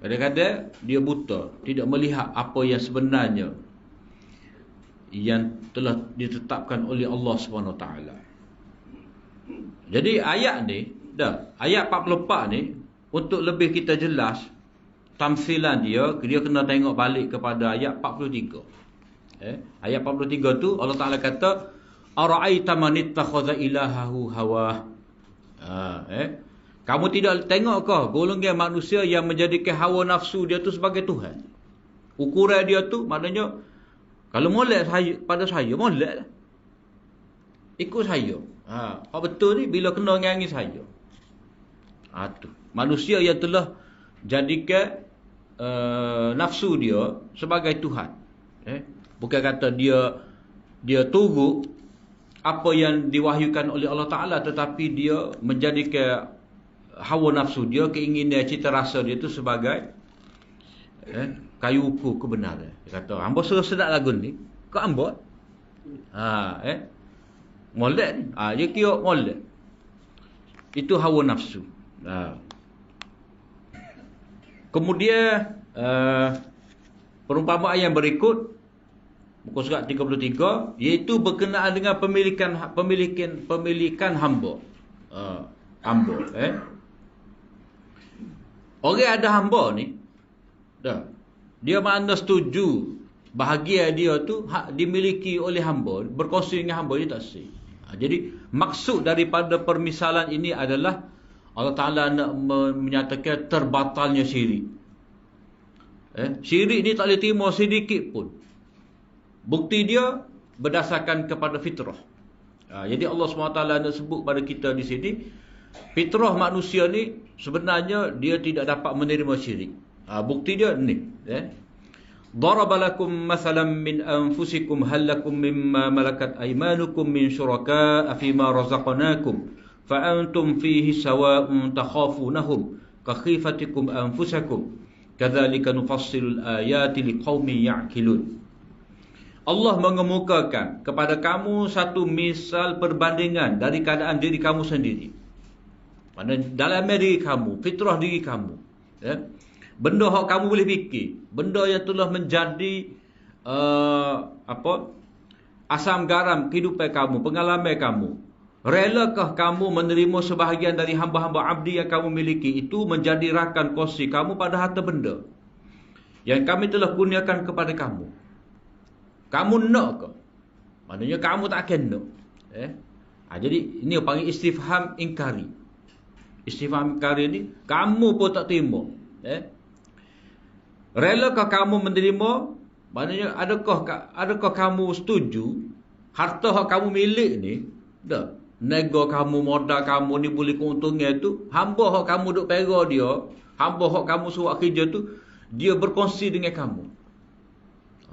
kadang-kadang dia buta, tidak melihat apa yang sebenarnya yang telah ditetapkan oleh Allah SWT. Jadi ayat ni, ayat 44 ni, untuk lebih kita jelas tamsilan dia kena tengok balik kepada ayat 43. Ayat 43 tu Allah Ta'ala kata, ara'aita man ittakhadha ilahahu hawah. Kamu tidak tengok golongan manusia yang menjadikan hawa nafsu dia tu sebagai Tuhan? Ukuran dia tu maknanya, kalau molek pada saya, molek lah, ikut saya. Apa betul ni bila kena ngangi saya. Tu manusia yang telah jadikan nafsu dia sebagai Tuhan. Bukan kata dia turut apa yang diwahyukan oleh Allah Ta'ala, tetapi dia menjadikan hawa nafsu dia, keinginan, cita rasa dia tu sebagai kayu ukur kebenaran. Dia kata, hamba suruh sedap lagu ni, kau hamba molek ni, dia kira molek. Itu hawa nafsu. Kemudian perumpamaan yang berikut, muka surat 33, iaitu berkenaan dengan pemilikan hamba. Orang ada hamba ni, dia mana setuju bahagia dia tu dimiliki oleh hamba, berkongsi dengan hamba, dia tak sih. Jadi maksud daripada permisalan ini adalah Allah Ta'ala nak menyatakan terbatalnya syirik. Syirik ni tak boleh terima sedikit pun. Bukti dia berdasarkan kepada fitrah. Jadi Allah SWT nak sebut pada kita di sini, fitrah manusia ni sebenarnya dia tidak dapat menerima syirik. Bukti dia ni. Daraba lakum mathalan min anfusikum hal lakum mimma malakat aymanukum min syuraka fima razaqnakum fa antum fihi sawa'un takhafunahum ka khifatikum anfusakum kadzalika nufassilul ayati liqaumin ya'qilun. Allah mengemukakan kepada kamu satu misal perbandingan dari keadaan diri kamu sendiri. Mana dalam diri kamu, fitrah diri kamu, ya. Benda yang kamu boleh fikir, benda yang telah menjadi asam garam kehidupan kamu, pengalaman kamu. Relakah kamu menerima sebahagian dari hamba-hamba abdi yang kamu miliki itu menjadi rakan kongsi kamu pada harta benda yang kami telah kurniakan kepada kamu? Kamu nak ke? Maknanya kamu tak akan nak. Jadi ini panggil istifham ingkari. Istifham ingkari ni kamu pun tak terima. Relakah kamu menerima? Maknanya adakah kamu setuju harta yang kamu milik ni, dah nego kamu, modal kamu ni boleh keuntungan tu, hamba yang kamu duk pera dia, hamba yang kamu suruh kerja tu, dia berkongsi dengan kamu.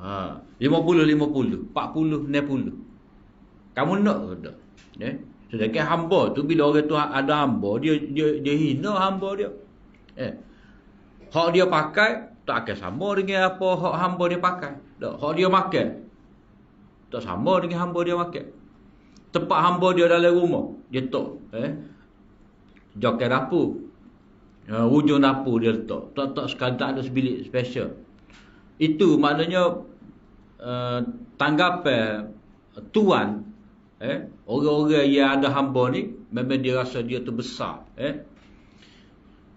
50, 40, 40, 60. Kamu nak ke tak? Sedangkan hamba tu, bila orang tu ada hamba, dia hina hamba dia. Hak dia pakai tak akan sama dengan apa hak hamba dia pakai. Tak, hak dia makan tak sama dengan hamba dia makan. Tempat hamba dia dalam rumah, dia letak jokai dapur, hujung dapur dia letak. Tak sekadar ada sebilik special. Itu maknanya tanggapan tuan, orang-orang yang ada hamba ni, memang dia rasa dia tu besar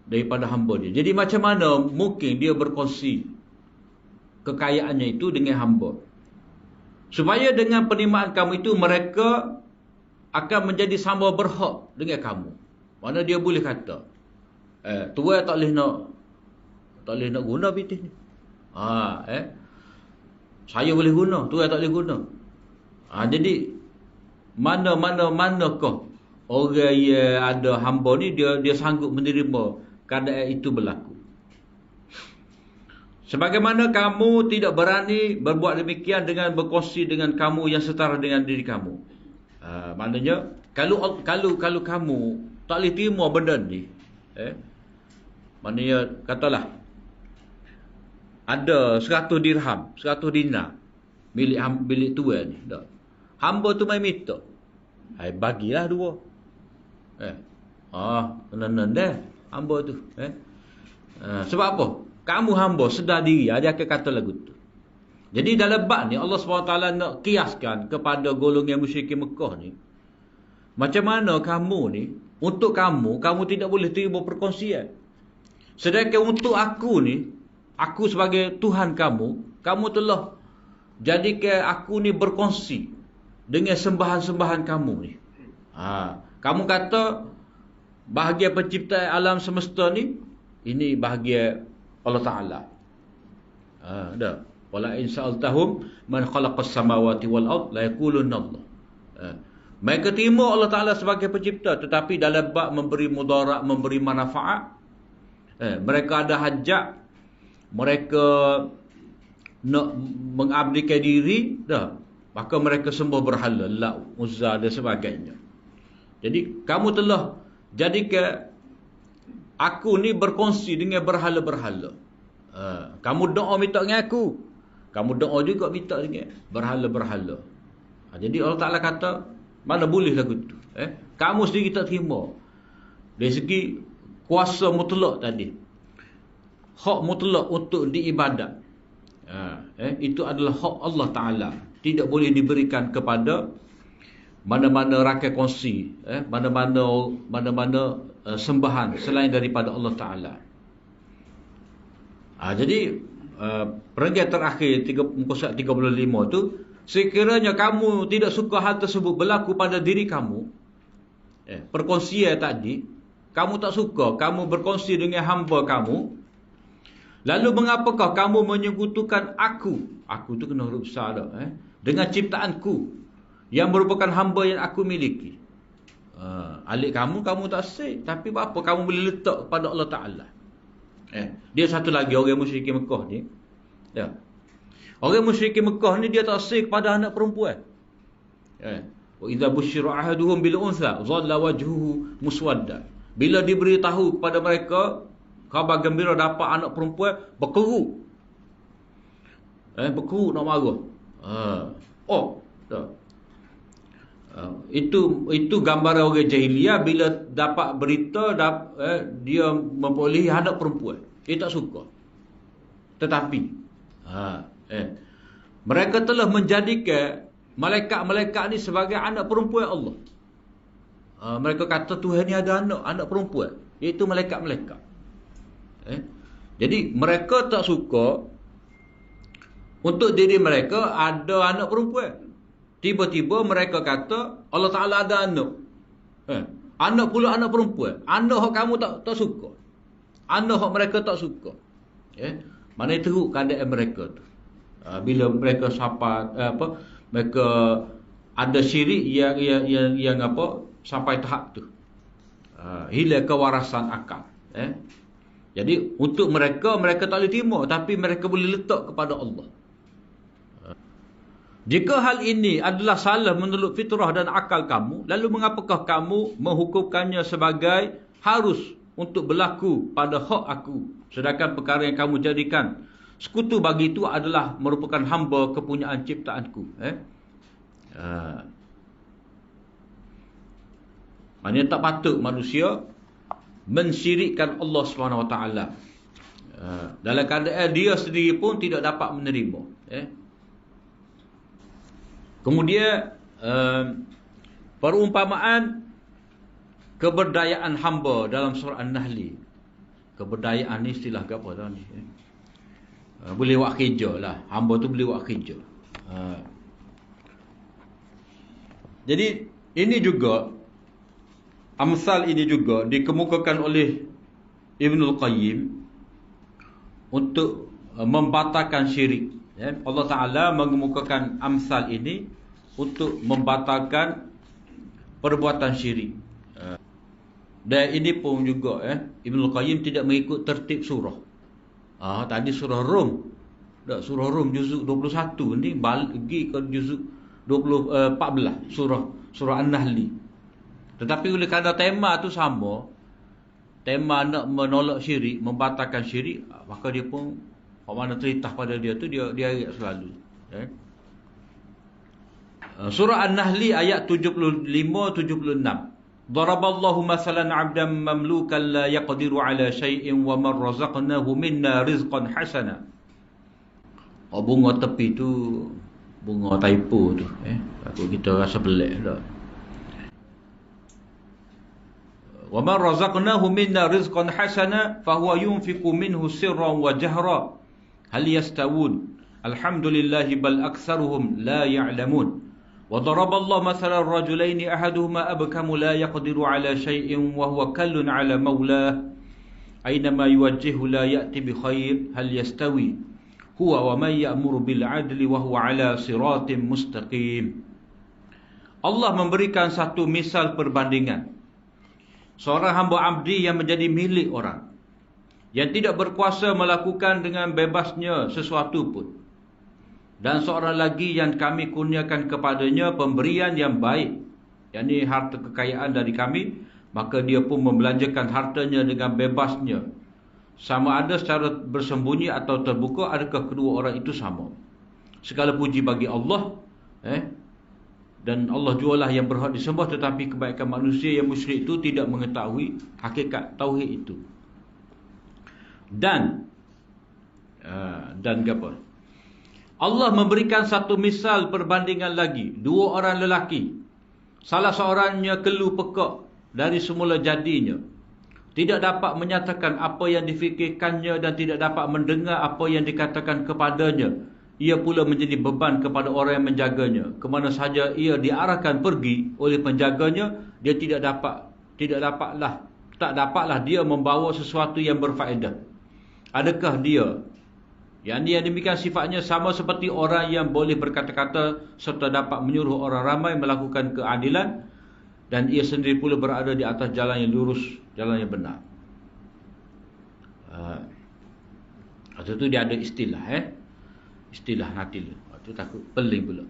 daripada hamba dia. Jadi macam mana mungkin dia berkongsi kekayaannya itu dengan hamba? Supaya dengan penerimaan kamu itu, mereka akan menjadi sama berhak dengan kamu. Mana dia boleh kata, tuan tak boleh nak guna bitis ni. Saya boleh guna, tuan tak boleh guna. Jadi manakah orang yang ada hamba ni, dia sanggup menerima keadaan itu berlaku. Sebagaimana kamu tidak berani berbuat demikian dengan berkongsi dengan kamu yang setara dengan diri kamu. Maknanya kalau kamu tak boleh terima benda ni, maknanya katalah ada 100 dirham, 100 dinar milik tuan ni, tak. Hamba tu main minta, bagilah 2. Tenang dah hamba tu. Sebab apa? Kamu hamba sedar diri, dia akan kata lagu tu. Jadi dalam bab ni Allah SWT nak kiaskan kepada golongan musyrikin Mekah ni, macam mana kamu ni, untuk kamu tidak boleh terima perkongsian. Sedangkan untuk aku ni, aku sebagai Tuhan kamu telah jadikan aku ni berkongsi dengan sembahan-sembahan kamu ni. Kamu kata bahagian penciptaan alam semesta ni, ini bahagian Allah Ta'ala. Dah. Wala in sa'altahum man khalaqas samawati wal ard la yaqulunna Allah. Mereka terima Allah Ta'ala sebagai pencipta, tetapi dalam bab memberi mudarat, memberi manfaat, mereka ada hajat, mereka nak mengabdikan diri, dah, maka mereka sembah berhala, Lat, Uzza dan sebagainya. Jadi kamu telah jadikan aku ni berkongsi dengan berhala-berhala. Kamu doa minta dengan aku, kamu doa juga minta dengan berhala-berhala. Jadi Allah Ta'ala kata, mana boleh lagu tu. Kamu sendiri tak terima. Dari segi kuasa mutlak tadi, hak mutlak untuk diibadat, itu adalah hak Allah Ta'ala. Tidak boleh diberikan kepada mana-mana rakan kongsi, mana-mana sembahan selain daripada Allah Ta'ala. Jadi perenggan terakhir muka surat 35 tu, sekiranya kamu tidak suka hal tersebut berlaku pada diri kamu, perkongsian tadi, kamu tak suka, kamu berkongsi dengan hamba kamu, lalu mengapakah kamu menyekutukan aku tu kena huruf besar dah, dengan ciptaanku yang merupakan hamba yang aku miliki. Alik kamu tak sik, tapi apa kamu boleh letak kepada Allah Ta'ala. Dia satu lagi orang musyrikin Mekah ni, orang musyrikin Mekah ni dia tak sik kepada anak perempuan. Wa idza busyira ahaduhum bil untha dhalla wajhuhu muswadda. Bila diberitahu kepada mereka khabar gembira dapat anak perempuan, berkerut. Berkerut nak marah. Tak. Itu gambaran orang jahiliah bila dapat berita dia memperolehi anak perempuan. Dia tak suka. Tetapi mereka telah menjadikan malaikat-malaikat ni sebagai anak perempuan Allah. Mereka kata Tuhan ni ada anak perempuan, iaitu malaikat-malaikat. Jadi mereka tak suka untuk diri mereka ada anak perempuan. Tiba-tiba mereka kata Allah Ta'ala ada anak. Anak pula anak perempuan. Anak hak kamu tak suka. Anak hak mereka tak suka. Mana teruk keadaan mereka tu. Bila mereka mereka ada syirik yang sampai tahap tu. Hilang kewarasan akal. Jadi untuk mereka tak boleh terima, tapi mereka boleh letak kepada Allah. Jika hal ini adalah salah menurut fitrah dan akal kamu, lalu mengapakah kamu menghukumkannya sebagai harus untuk berlaku pada hak aku, sedangkan perkara yang kamu jadikan sekutu bagi itu adalah merupakan hamba kepunyaan ciptaanku. Maknanya tak patut manusia mensyirikkan Allah SWT. Dalam keadaan dia sendiri pun tidak dapat menerima. Kemudian perumpamaan keberdayaan hamba dalam surah An-Nahl. Keberdayaan ni istilah apa tahu ni? Boleh buat kerja lah. Hamba tu boleh buat kerja. Jadi ini juga, amsal ini juga dikemukakan oleh Ibnul Qayyim untuk membatalkan syirik. Allah Ta'ala mengemukakan amsal ini untuk membatalkan perbuatan syirik. Dan ini pun juga Ibnul Qayyim tidak mengikut tertib surah. Tadi surah Rum. Surah Rum juzuk 21 ni pergi ke juzuk 14 surah An-Nahl. Tetapi oleh kerana tema tu sama, tema nak menolak syirik, membatalkan syirik, maka dia pun mana cerita pada dia tu dia ayat selalu. Surah An-Nahl ayat 75-76. Daraballahu masalan 'abdan mamlukan la yaqdiru 'ala shay'in wa man razaqnahu minna rizqan hasana. Bunga tepi tu bunga typo tu. Aku kita rasa pelik dah. Wa man razaqnahu minna rizqan hasana fahuwa yunfiqu minhu sirran wa jahra. Hal yastawun? Alhamdulillahi bal aktsaruhum la ya'lamun. Wa daraballahu mathalan rajulaini ahaduhuma abkamu la yaqdiru 'ala shay'in wa huwa kallun 'ala mawlah aynama yuwajjihu la ya'ti bi khair hal yastawi huwa wa man ya'muru bil 'adli wa huwa 'ala siratin mustaqim. Allah memberikan satu misal perbandingan. Seorang hamba abdi yang menjadi milik orang, yang tidak berkuasa melakukan dengan bebasnya sesuatu pun. Dan seorang lagi yang kami kurniakan kepadanya pemberian yang baik, yakni harta kekayaan dari kami, maka dia pun membelanjakan hartanya dengan bebasnya. Sama ada secara bersembunyi atau terbuka, adakah kedua orang itu sama? Segala puji bagi Allah. Dan Allah jualah yang berhak disembah, tetapi kebaikan manusia yang musyrik itu tidak mengetahui hakikat tauhid itu. Dan apa? Allah memberikan satu misal perbandingan lagi. Dua orang lelaki, salah seorangnya kelu pekak dari semula jadinya, tidak dapat menyatakan apa yang difikirkannya dan tidak dapat mendengar apa yang dikatakan kepadanya. Ia pula menjadi beban kepada orang yang menjaganya. Kemana saja ia diarahkan pergi oleh penjaganya, dia tak dapatlah dia membawa sesuatu yang berfaedah. Adakah dia yang demikian sifatnya sama seperti orang yang boleh berkata-kata serta dapat menyuruh orang ramai melakukan keadilan, dan ia sendiri pula berada di atas jalan yang lurus, jalan yang benar. Waktu tu dia ada istilah istilah natil. Waktu takut peling pula.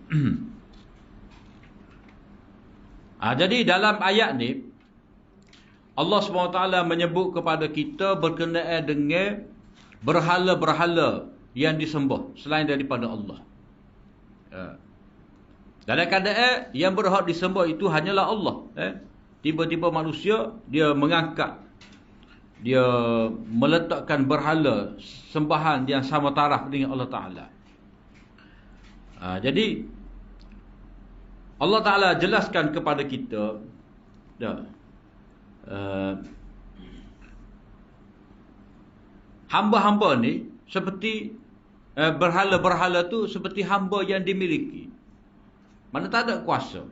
Jadi dalam ayat ni Allah SWT menyebut kepada kita berkenaan dengan berhala-berhala yang disembah selain daripada Allah. Dalam keadaan yang berhak disembah itu hanyalah Allah. Tiba-tiba manusia dia mengangkat, dia meletakkan berhala sembahan yang sama taraf dengan Allah Ta'ala. Jadi Allah Ta'ala jelaskan kepada kita hamba-hamba ni seperti berhala-berhala tu seperti hamba yang dimiliki. Mana tak ada kuasa.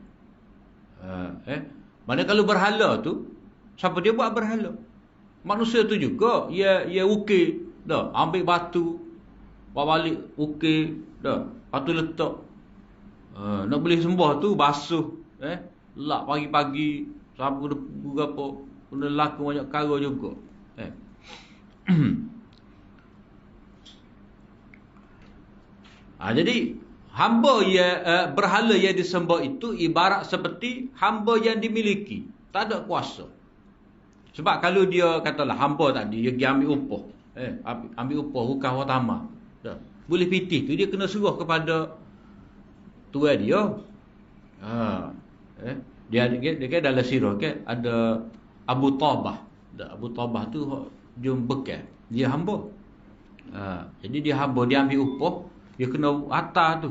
Mana kalau berhala tu, siapa dia buat berhala? Manusia tu juga, ia ukir dah, ambil batu, bawa balik ukir dah, lepas tu letak. Nak boleh sembah tu basuh, lak pagi-pagi, sabu debu apa, kena laku banyak perkara juga. Jadi hamba berhala yang disembah itu ibarat seperti hamba yang dimiliki, tak ada kuasa. Sebab kalau dia katalah hamba tadi dia pergi ambil upah, ambil upah hukah watama, boleh pitih tu dia kena suruh kepada tuan dia. Dia dalam sirah ada Abu Tabah. Abu Tabah tu jom bekal, dia hamba. Jadi dia hamba, dia ambil upah, dia kena atas tu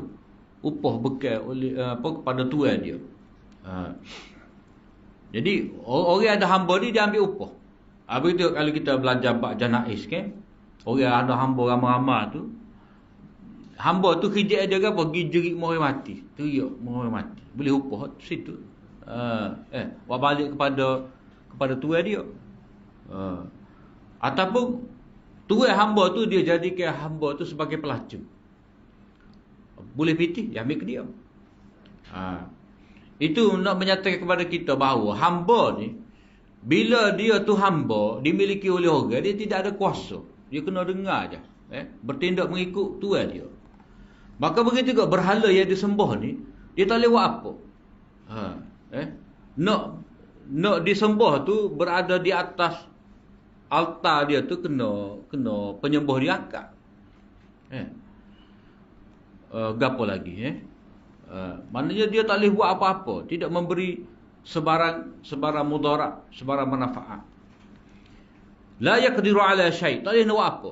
upah bekal oleh kepada tuan dia. Jadi orang ada hamba ni dia ambil upah. Begitu kalau kita belajar bab janais kan, orang ada hamba ramai-ramai tu, hamba tu kerja dia ke apa? Pergi jerit orang mati, teriak orang mati, boleh upah situ. Buat balik kepada tuan dia. Ataupun tuan hamba tu dia jadikan hamba tu sebagai pelacur, boleh pitih, dia ambil ke dia. Itu nak menyatakan kepada kita bahawa hamba ni, bila dia tu hamba dimiliki oleh orang, dia tidak ada kuasa, dia kena dengar je, bertindak mengikut tuan dia. Maka begitu juga berhala yang disembah ni, dia tak boleh buat apa. Nak disembah tu berada di atas altar dia tu, kena penyembah diangkat. Gapo lagi maknanya dia tak boleh buat apa-apa, tidak memberi sebarang mudarat, sebarang manfaat. La yaqdiru ala syai', tak boleh nak buat apa.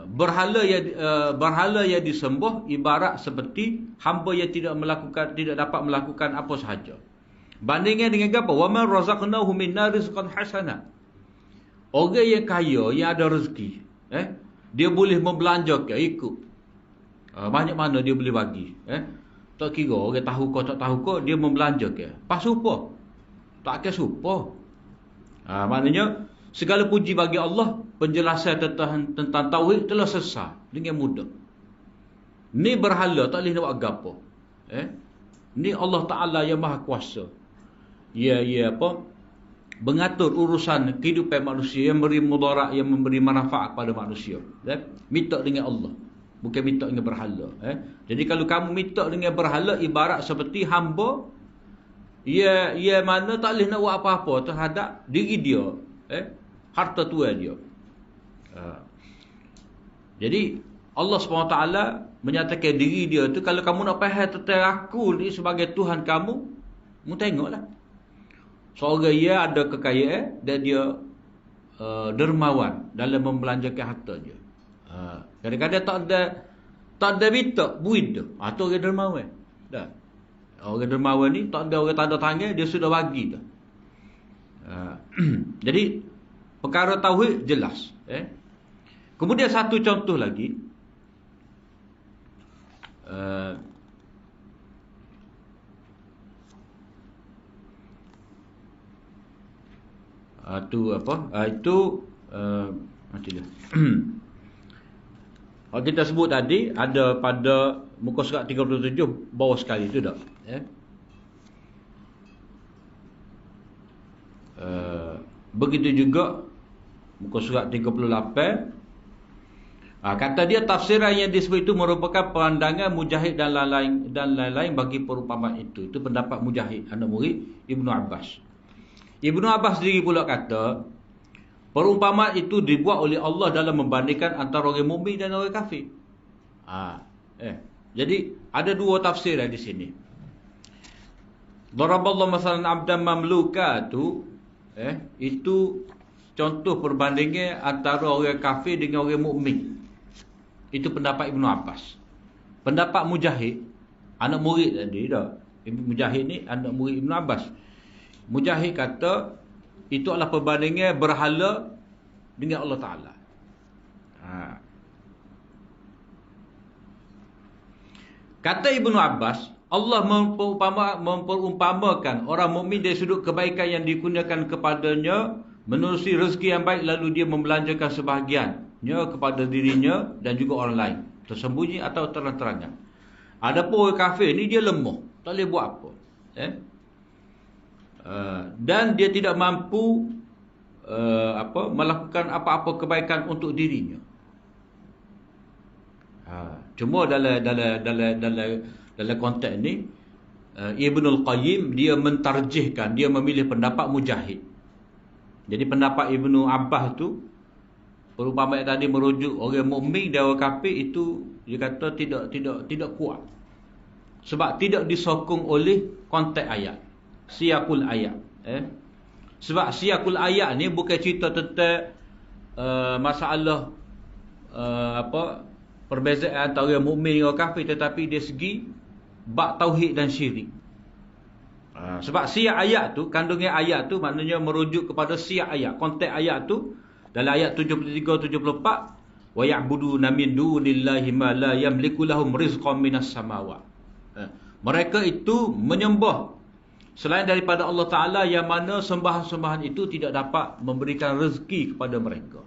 Berhala yang disembah ibarat seperti hamba yang tidak dapat melakukan apa sahaja. Bandingnya dengan apa? Wa man razaqnahu minna rizqan hasana. Orang yang kaya, yang ada rezeki, dia boleh membelanjakan ikut banyak mana dia boleh bagi. Tak kira orang tahu kau tak tahu kau, dia membelanjakan. Pas supa, tak ke supa. Maknanya segala puji bagi Allah, penjelasan tentang tauhid telah selesai dengan mudah. Ni berhala tak boleh nak buat gapo. Ni Allah Ta'ala yang maha kuasa. Ia mengatur urusan kehidupan manusia, yang memberi mudarat, yang memberi manfaat kepada manusia. Minta dengan Allah, bukan minta dengan berhala. Jadi kalau kamu minta dengan berhala, ibarat seperti hamba ia mana tak boleh nak buat apa-apa terhadap diri dia, harta tuan dia. Jadi Allah SWT menyatakan diri dia tu, kalau kamu nak faham tentang aku ni sebagai Tuhan kamu, mu tengoklah. Seorang ia ada kekayaan dan dia dermawan dalam membelanjakan harta dia. Kadang-kadang tak ada minta buid tu. Tu orang dermawan. Dah. Orang dermawan ni tak ada orang tanda tangan, dia sudah bagi dah. Jadi perkara tauhid jelas. Kemudian satu contoh lagi. Itu apa? Itu macam ni. Kalau kita sebut tadi, ada pada muka surat 37 bawah sekali tu dah. Begitu juga muka surat 38 Kata dia tafsiran yang disebut itu merupakan pandangan Mujahid dan lain-lain bagi perumpamaan itu. Itu pendapat Mujahid, anak murid Ibnu Abbas. Ibnu Abbas sendiri pula kata, perumpamaan itu dibuat oleh Allah dalam membandingkan antara orang mukmin dan orang kafir. Jadi ada dua tafsir di sini. Daraballahu masalan abdan mamluka itu contoh perbandingan antara orang kafir dengan orang mukmin. Itu pendapat Ibnu Abbas. Pendapat Mujahid, anak murid tadi dah. Mujahid ni anak murid Ibnu Abbas. Mujahid kata itu adalah perbandingan berhala dengan Allah Taala. Kata Ibnu Abbas, Allah memperumpamakan orang mukmin dari sudut kebaikan yang dikurniakan kepadanya, menerusi rezeki yang baik, lalu dia membelanjakan sebahagiannya kepada dirinya dan juga orang lain, tersembunyi atau terang-terangan. Adapun orang kafir ni dia lemah, tak boleh buat apa. Dan dia tidak mampu melakukan apa-apa kebaikan untuk dirinya. Cuma dalam konteks ni Ibnul Qayyim dia mentarjihkan, dia memilih pendapat Mujahid. Jadi pendapat Ibnu Abbas tu perumpamaan tadi merujuk orang mukmin dan orang kafir itu dia kata tidak kuat. Sebab tidak disokong oleh konteks ayat, siyaqul ayat. Sebab siyaqul ayat ni bukan cerita tentang masalah perbezaan antara orang mukmin dan orang kafir, tetapi dari segi bab tauhid dan syirik. Sebab siyaq ayat tu, kandungan ayat tu maknanya merujuk kepada siyaq ayat. Konteks ayat tu dalam ayat 73-74, wa ya'buduna min dunillahi ma la yamliku lahum rizqan minas samawat. Mereka itu menyembah selain daripada Allah Ta'ala yang mana sembahan-sembahan itu tidak dapat memberikan rezeki kepada mereka.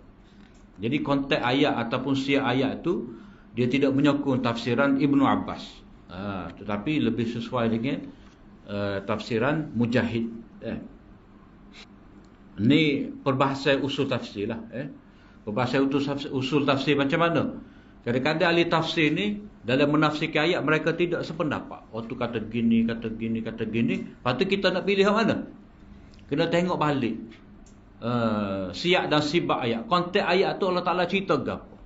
Jadi konteks ayat ataupun siyaq ayat itu dia tidak menyokong tafsiran Ibnu Abbas, tetapi lebih sesuai dengan tafsiran Mujahid. Ini perbahasan usul tafsir lah. Perbahasan usul tafsir macam mana? Kadang-kadang ahli tafsir ni dalam menafsirkan ayat mereka tidak sependapat. Tu kata gini, kata gini, kata gini. Lepas tu kita nak pilih yang mana? Kena tengok balik siyak dan sibak ayat. Konteks ayat tu Allah Ta'ala cerita ke apa?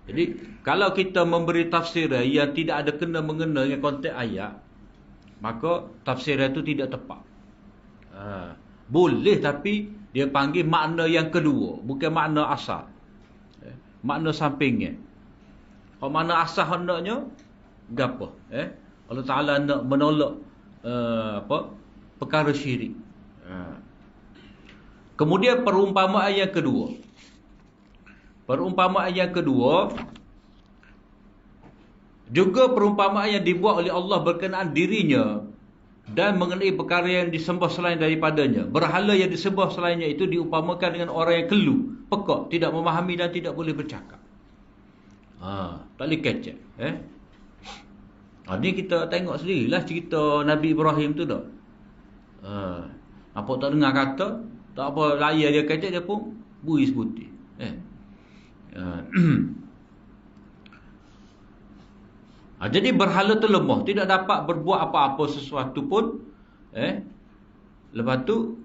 Jadi kalau kita memberi tafsiran yang tidak ada kena-mengena dengan konteks ayat, maka tafsiran itu tidak tepat. Boleh, tapi dia panggil makna yang kedua, bukan makna asal. Makna sampingnya. Kalau makna asal hendaknya gapo? Allah Ta'ala nak menolak perkara syirik. Kemudian perumpamaan yang kedua. Perumpamaan yang kedua juga perumpamaan yang dibuat oleh Allah berkenaan dirinya dan mengenai perkara yang disembah selain daripadanya. Berhala yang disembah selainnya itu diumpamakan dengan orang yang kelu, pekak, tidak memahami dan tidak boleh bercakap. Tak boleh kecek. Ni kita tengok sendirilah cerita Nabi Ibrahim tu dah. Apa tak dengar kata, tak apa layar dia kecek, dia pun buis putih. Jadi berhala tu lemah, tidak dapat berbuat apa-apa sesuatu pun. Lepas tu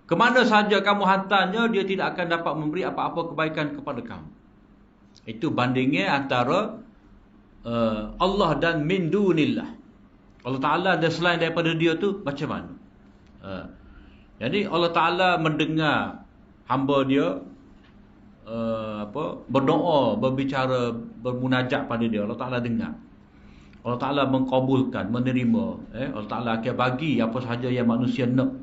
ke mana saja kamu hantarnya, dia tidak akan dapat memberi apa-apa kebaikan kepada kamu. Itu bandingnya antara Allah dan min dunillah. Allah Ta'ala dan selain daripada dia tu macam mana? Jadi Allah Ta'ala mendengar hamba dia berdoa, berbicara, bermunajat pada dia. Allah Ta'ala dengar. Allah Ta'ala mengkabulkan, menerima. Allah Ta'ala akan bagi apa sahaja yang manusia nak.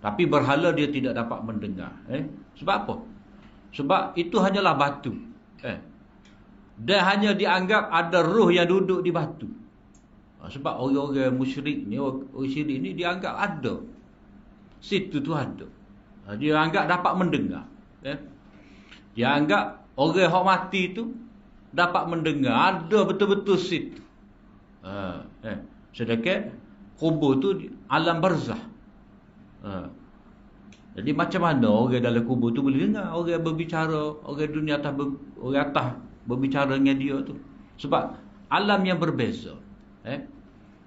Tapi berhala dia tidak dapat mendengar. Sebab apa? Sebab itu hanyalah batu. Dan hanya dianggap ada roh yang duduk di batu. Sebab orang-orang musyrik ni, orang syirik ni dianggap ada. Situ tu ada. Dia anggap dapat mendengar. Dia anggap orang yang mati tu dapat mendengar. Ada betul-betul situ. Sedangkan kubur tu alam barzah. Jadi macam mana orang dalam kubur tu boleh dengar orang berbicara, orang dunia atas orang atas berbicara dengan dia tu. Sebab alam yang berbeza.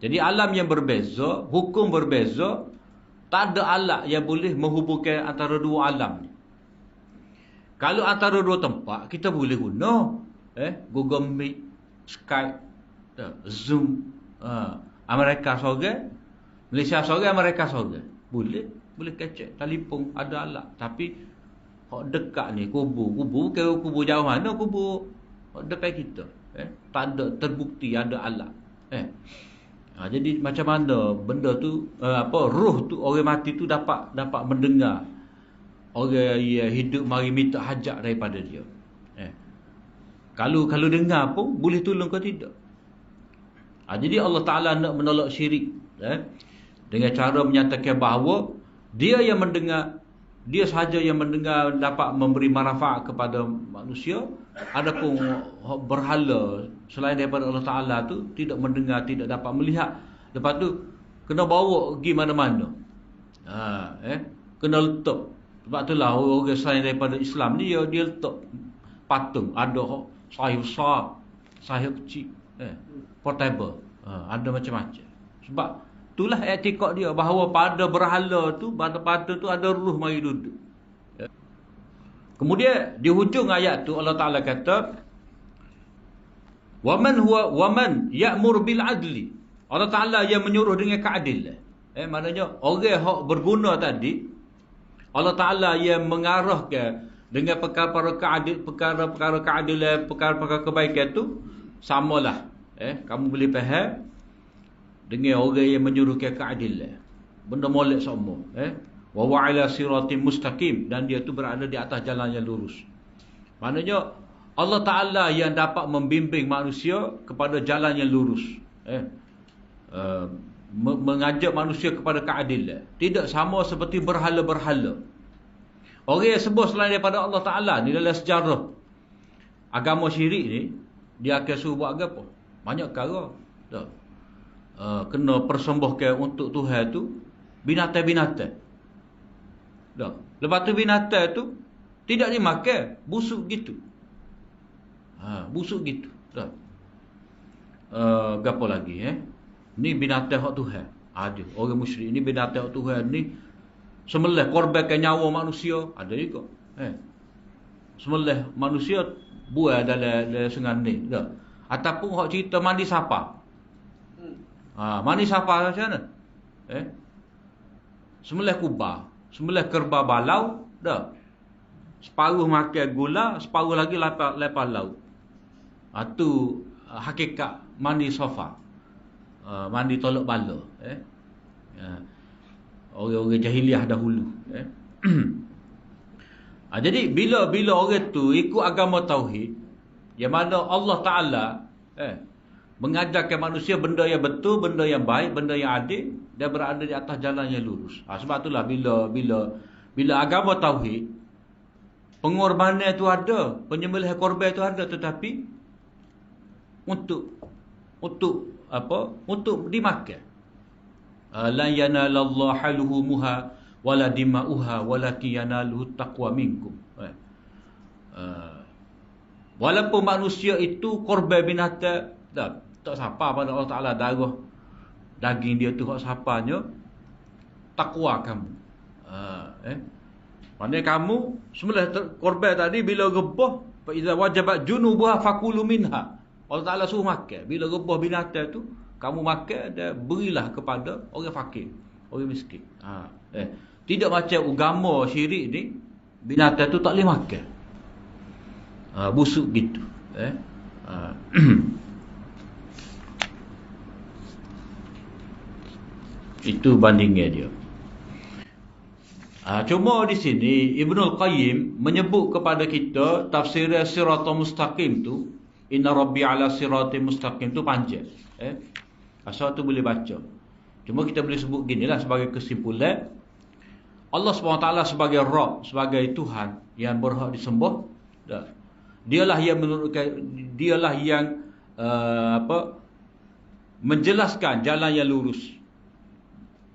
Jadi alam yang berbeza, hukum berbeza, tak ada alat yang boleh menghubungkan antara dua alam ni. Kalau antara dua tempat, kita boleh guna Google Meet, Skype, Zoom, Amerika seorang, Malaysia seorang, Amerika seorang. Boleh kecek, telefon, ada alat. Tapi hak dekat ni, kubur bukan kubur jauh mana, kubur hak depan kita. Tak ada terbukti ada alat. Jadi macam mana benda tu, roh tu, orang mati tu dapat mendengar orang yang hidup mari minta hajat daripada dia. Kalau dengar pun boleh tolong ke tidak. Jadi Allah Ta'ala nak menolak syirik dengan cara menyatakan bahawa dia yang mendengar, dia sahaja yang mendengar dapat memberi manfaat kepada manusia. Adapun berhala selain daripada Allah Ta'ala tu tidak mendengar, tidak dapat melihat. Lepas tu kena bawa pergi mana-mana. Kena letak. Sebab itulah orang selain daripada Islam ni dia letak patung. Ada sahih besar, sahih kecil, portable, ada macam-macam. Sebab itulah etikad dia bahawa pada berhala tu, pada patung tu ada ruh mari duduk. Kemudian di hujung ayat tu Allah Ta'ala kata, waman ya'mur bil adli. Allah Ta'ala yang menyuruh dengan keadilan. Maknanya orang yang berguna tadi, Allah Ta'ala yang mengarahkan dengan perkara-perkara keadilan, perkara-perkara kebaikan tu, samalah. Kamu boleh faham dengan orang yang menyuruhkan keadilan. Benda molek sama. Wa wa'ala siratim mustaqim, dan dia tu berada di atas jalan yang lurus. Maknanya Allah Ta'ala yang dapat membimbing manusia kepada jalan yang lurus. Mengajak manusia kepada keadilan. Tidak sama seperti berhala-berhala. Orang yang sebut selain daripada Allah Ta'ala ni dalam sejarah agama syirik ni, dia akan suruh buat apa? Banyak perkara. Kena persembahkan untuk Tuhan tu binatang-binatang. Lepas tu binatang tu tidak dimakan, busuk gitu. Busuk gitu. Gapo lagi ni binatang hak Tuhan. Ada orang musyrik ni binatang hak Tuhan ni sembelih korbankan nyawa manusia, ada juga. Sembelih manusia buat dalam sungai ni. Ataupun hak cerita mandi sapa. Mandi sapa macam mana? Sembelih kubah, sembelih kerbau balau, dah. Separuh makan gula, separuh lagi lepas laut. Tu hakikat mandi sofa. Mandi tolak bala. Orang-orang jahiliah dahulu. Jadi bila orang tu ikut agama tauhid, yang mana Allah Ta'ala mengajarkan manusia benda yang betul, benda yang baik, benda yang adil, dia berada di atas jalan yang lurus. Sebab itulah bila agama tauhid, pengorbanan itu ada, penyembelihan korban itu ada, tetapi untuk apa? Untuk dimakan. La yanalallahu luhumuha wala dima'uha walakin yanaluhu taqwa minkum. Walaupun manusia itu korban binatang, tak sapa pada Allah Ta'ala, darah daging dia tu hak sapanya takwa kamu. Maknanya kamu semula korban tadi bila rebah, fa iza wajabat junubuha fakulu minha. Allah Ta'ala suruh makan. Bila rebah binatang tu, kamu makan dan berilah kepada orang fakir, orang miskin. Tidak macam agama syirik ni, binatang tu tak boleh makan. Busuk gitu. Itu bandingnya dia. Cuma di sini Ibnul Qayyim menyebut kepada kita tafsir Siratal Mustaqim tu, inna rabbi ala siratim mustaqim tu panjang. Asal tu boleh baca. Cuma kita boleh sebut ginilah sebagai kesimpulan, Allah SWT sebagai Rabb, sebagai Tuhan yang berhak disembah. Dialah yang menurutkan, dialah yang menjelaskan jalan yang lurus.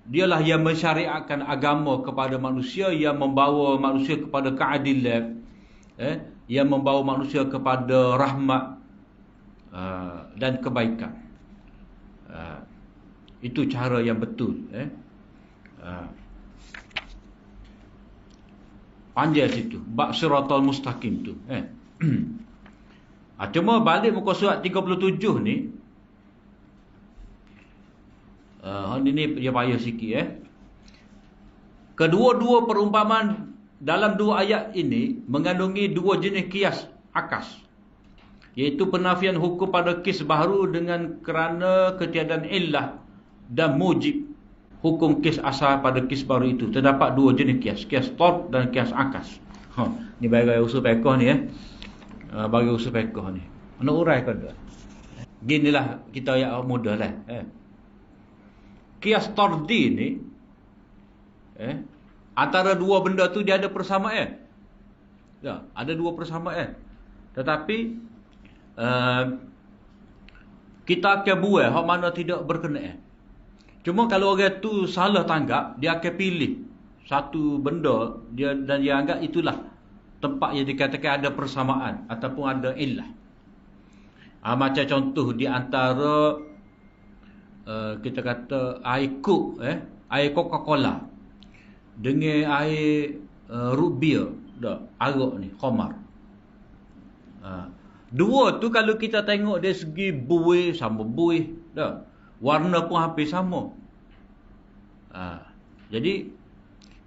Dialah yang mensyariatkan agama kepada manusia, yang membawa manusia kepada keadilan, yang membawa manusia kepada rahmat dan kebaikan. Itu cara yang betul. Panjang situ, bab siratal mustaqim tu. Cuma balik muka surat 37 ni, ini dia payah sikit. Kedua-dua perumpamaan dalam dua ayat ini mengandungi dua jenis kias akas, iaitu penafian hukum pada kes baharu dengan kerana ketiadaan illah, dan mujib hukum kes asal pada kes baru itu. Terdapat dua jenis kias, kias tord dan kias akas. Ni bagi usul fiqh ni. Bagi usul fiqh ni, nak urai ke tak? Ginilah kita ayat mudah lah. Kias tordi ni, antara dua benda tu dia ada persamaan. Ya, ada dua persamaan. Tetapi kita akan buat hak mana tidak berkenaan. Cuma kalau orang tu salah tanggap, dia akan pilih satu benda dan dia anggap itulah tempat yang dikatakan ada persamaan ataupun ada illah. Macam contoh di antara kita kata air Coke, air Coca-Cola dengan air root beer, arak ni, khamar. Dua tu kalau kita tengok dari segi buih sama buih, warna pun hampir sama. Jadi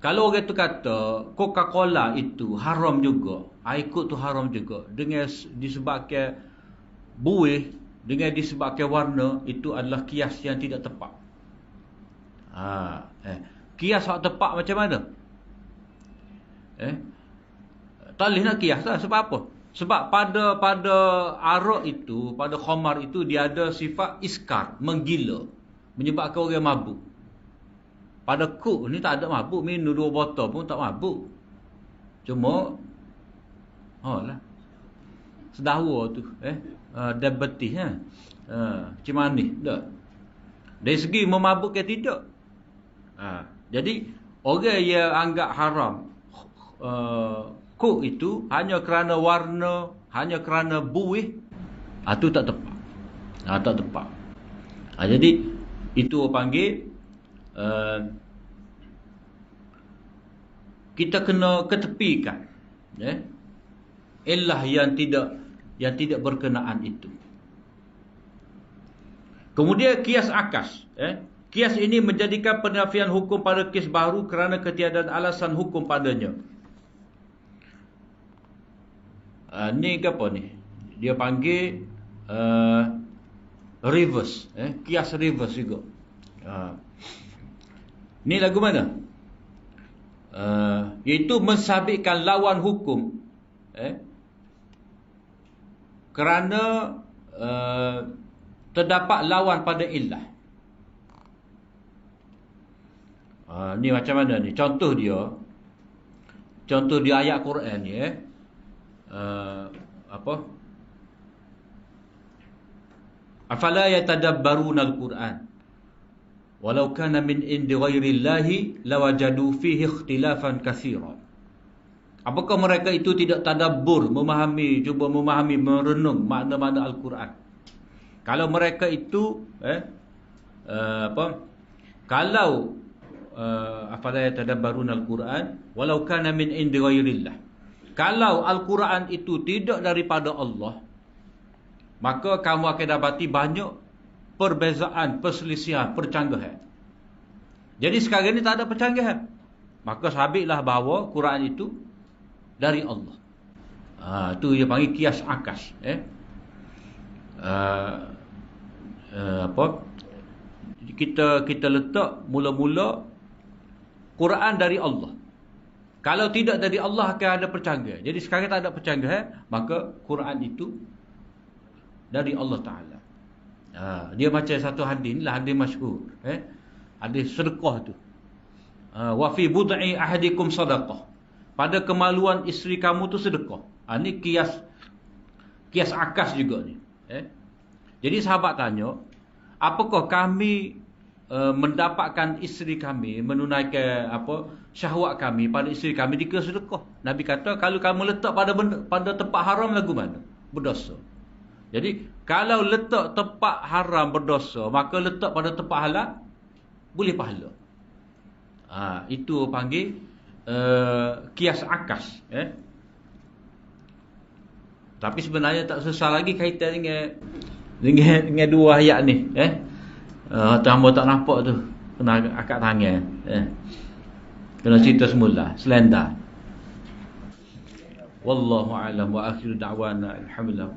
kalau orang tu kata Coca-Cola itu haram juga, air Coke tu haram juga, dengan disebabkan buih, dengan disebabkan warna, itu adalah kias yang tidak tepat. Kias yang tepat macam mana? Tak boleh nak kias lah. Sebab apa? Sebab pada arak itu, pada khamar itu, dia ada sifat iskar, menggila, menyebabkan orang mabuk. Pada Coke ni tak ada mabuk, minum 2 botol pun tak mabuk. Cuma lah, sedawa tu, diabetes, macam manis tak? Dari segi memabukkan tidak. Jadi orang yang anggap haram Coke itu hanya kerana warna, hanya kerana buih, itu tak tepat. Tak tepat. Jadi itu panggil kita kena ketepikan illah yang tidak berkenaan itu. Kemudian kias akas, kias ini menjadikan penafian hukum pada kes baru kerana ketiadaan alasan hukum padanya. Ni apa ni? Dia panggil reverse, kias reverse juga. Ni lagu mana? Iaitu mensabitkan lawan hukum kerana terdapat lawan pada illah. Ni macam mana ni? Contoh dia ayat Quran ni, apa? Afala yatadabbaruna al-Quran walau kana min indi ghairillahi lawajadu fihi ikhtilafan katsiran. Apakah mereka itu tidak tadabbur, cuba memahami, merenung makna-makna Al-Quran? Kalau mereka itu kalau afala yatadabbaruna al-Quran walau kana min indi ghairillah, kalau Al-Quran itu tidak daripada Allah, maka kamu akan dapati banyak perbezaan, perselisihan, percanggahan. Jadi sekarang ini tak ada percanggahan, maka sabitlah bahawa Quran itu dari Allah. Itu dia panggil kias akas. Kita letak mula-mula Quran dari Allah. Kalau tidak dari Allah akan ada percanggahan. Jadi sekarang tak ada percanggahan, maka Quran itu dari Allah Ta'ala. Dia macam satu hadis, inilah hadis masyhur, hadis sedekah tu. Wa fi bud'i ahadikum sadaqah. Pada kemaluan isteri kamu tu sedekah. Ni kias akas juga ni. Jadi sahabat tanya, apakah kami mendapatkan isteri kami, menunaikan syahwat kami pada isteri kami dikira sedekah. Nabi kata kalau kamu letak pada tempat haram lagu mana? Berdosa. Jadi kalau letak tempat haram berdosa, maka letak pada tempat halal boleh pahala. Itu panggil kias akas. Tapi sebenarnya tak susah lagi kaitan dengan dua ayat ni. Hamba tak nampak tu, kena akak tangan. Kena cerita semula, selendar. Wallahu a'lam wa akhiru da'wana alhamdulillah.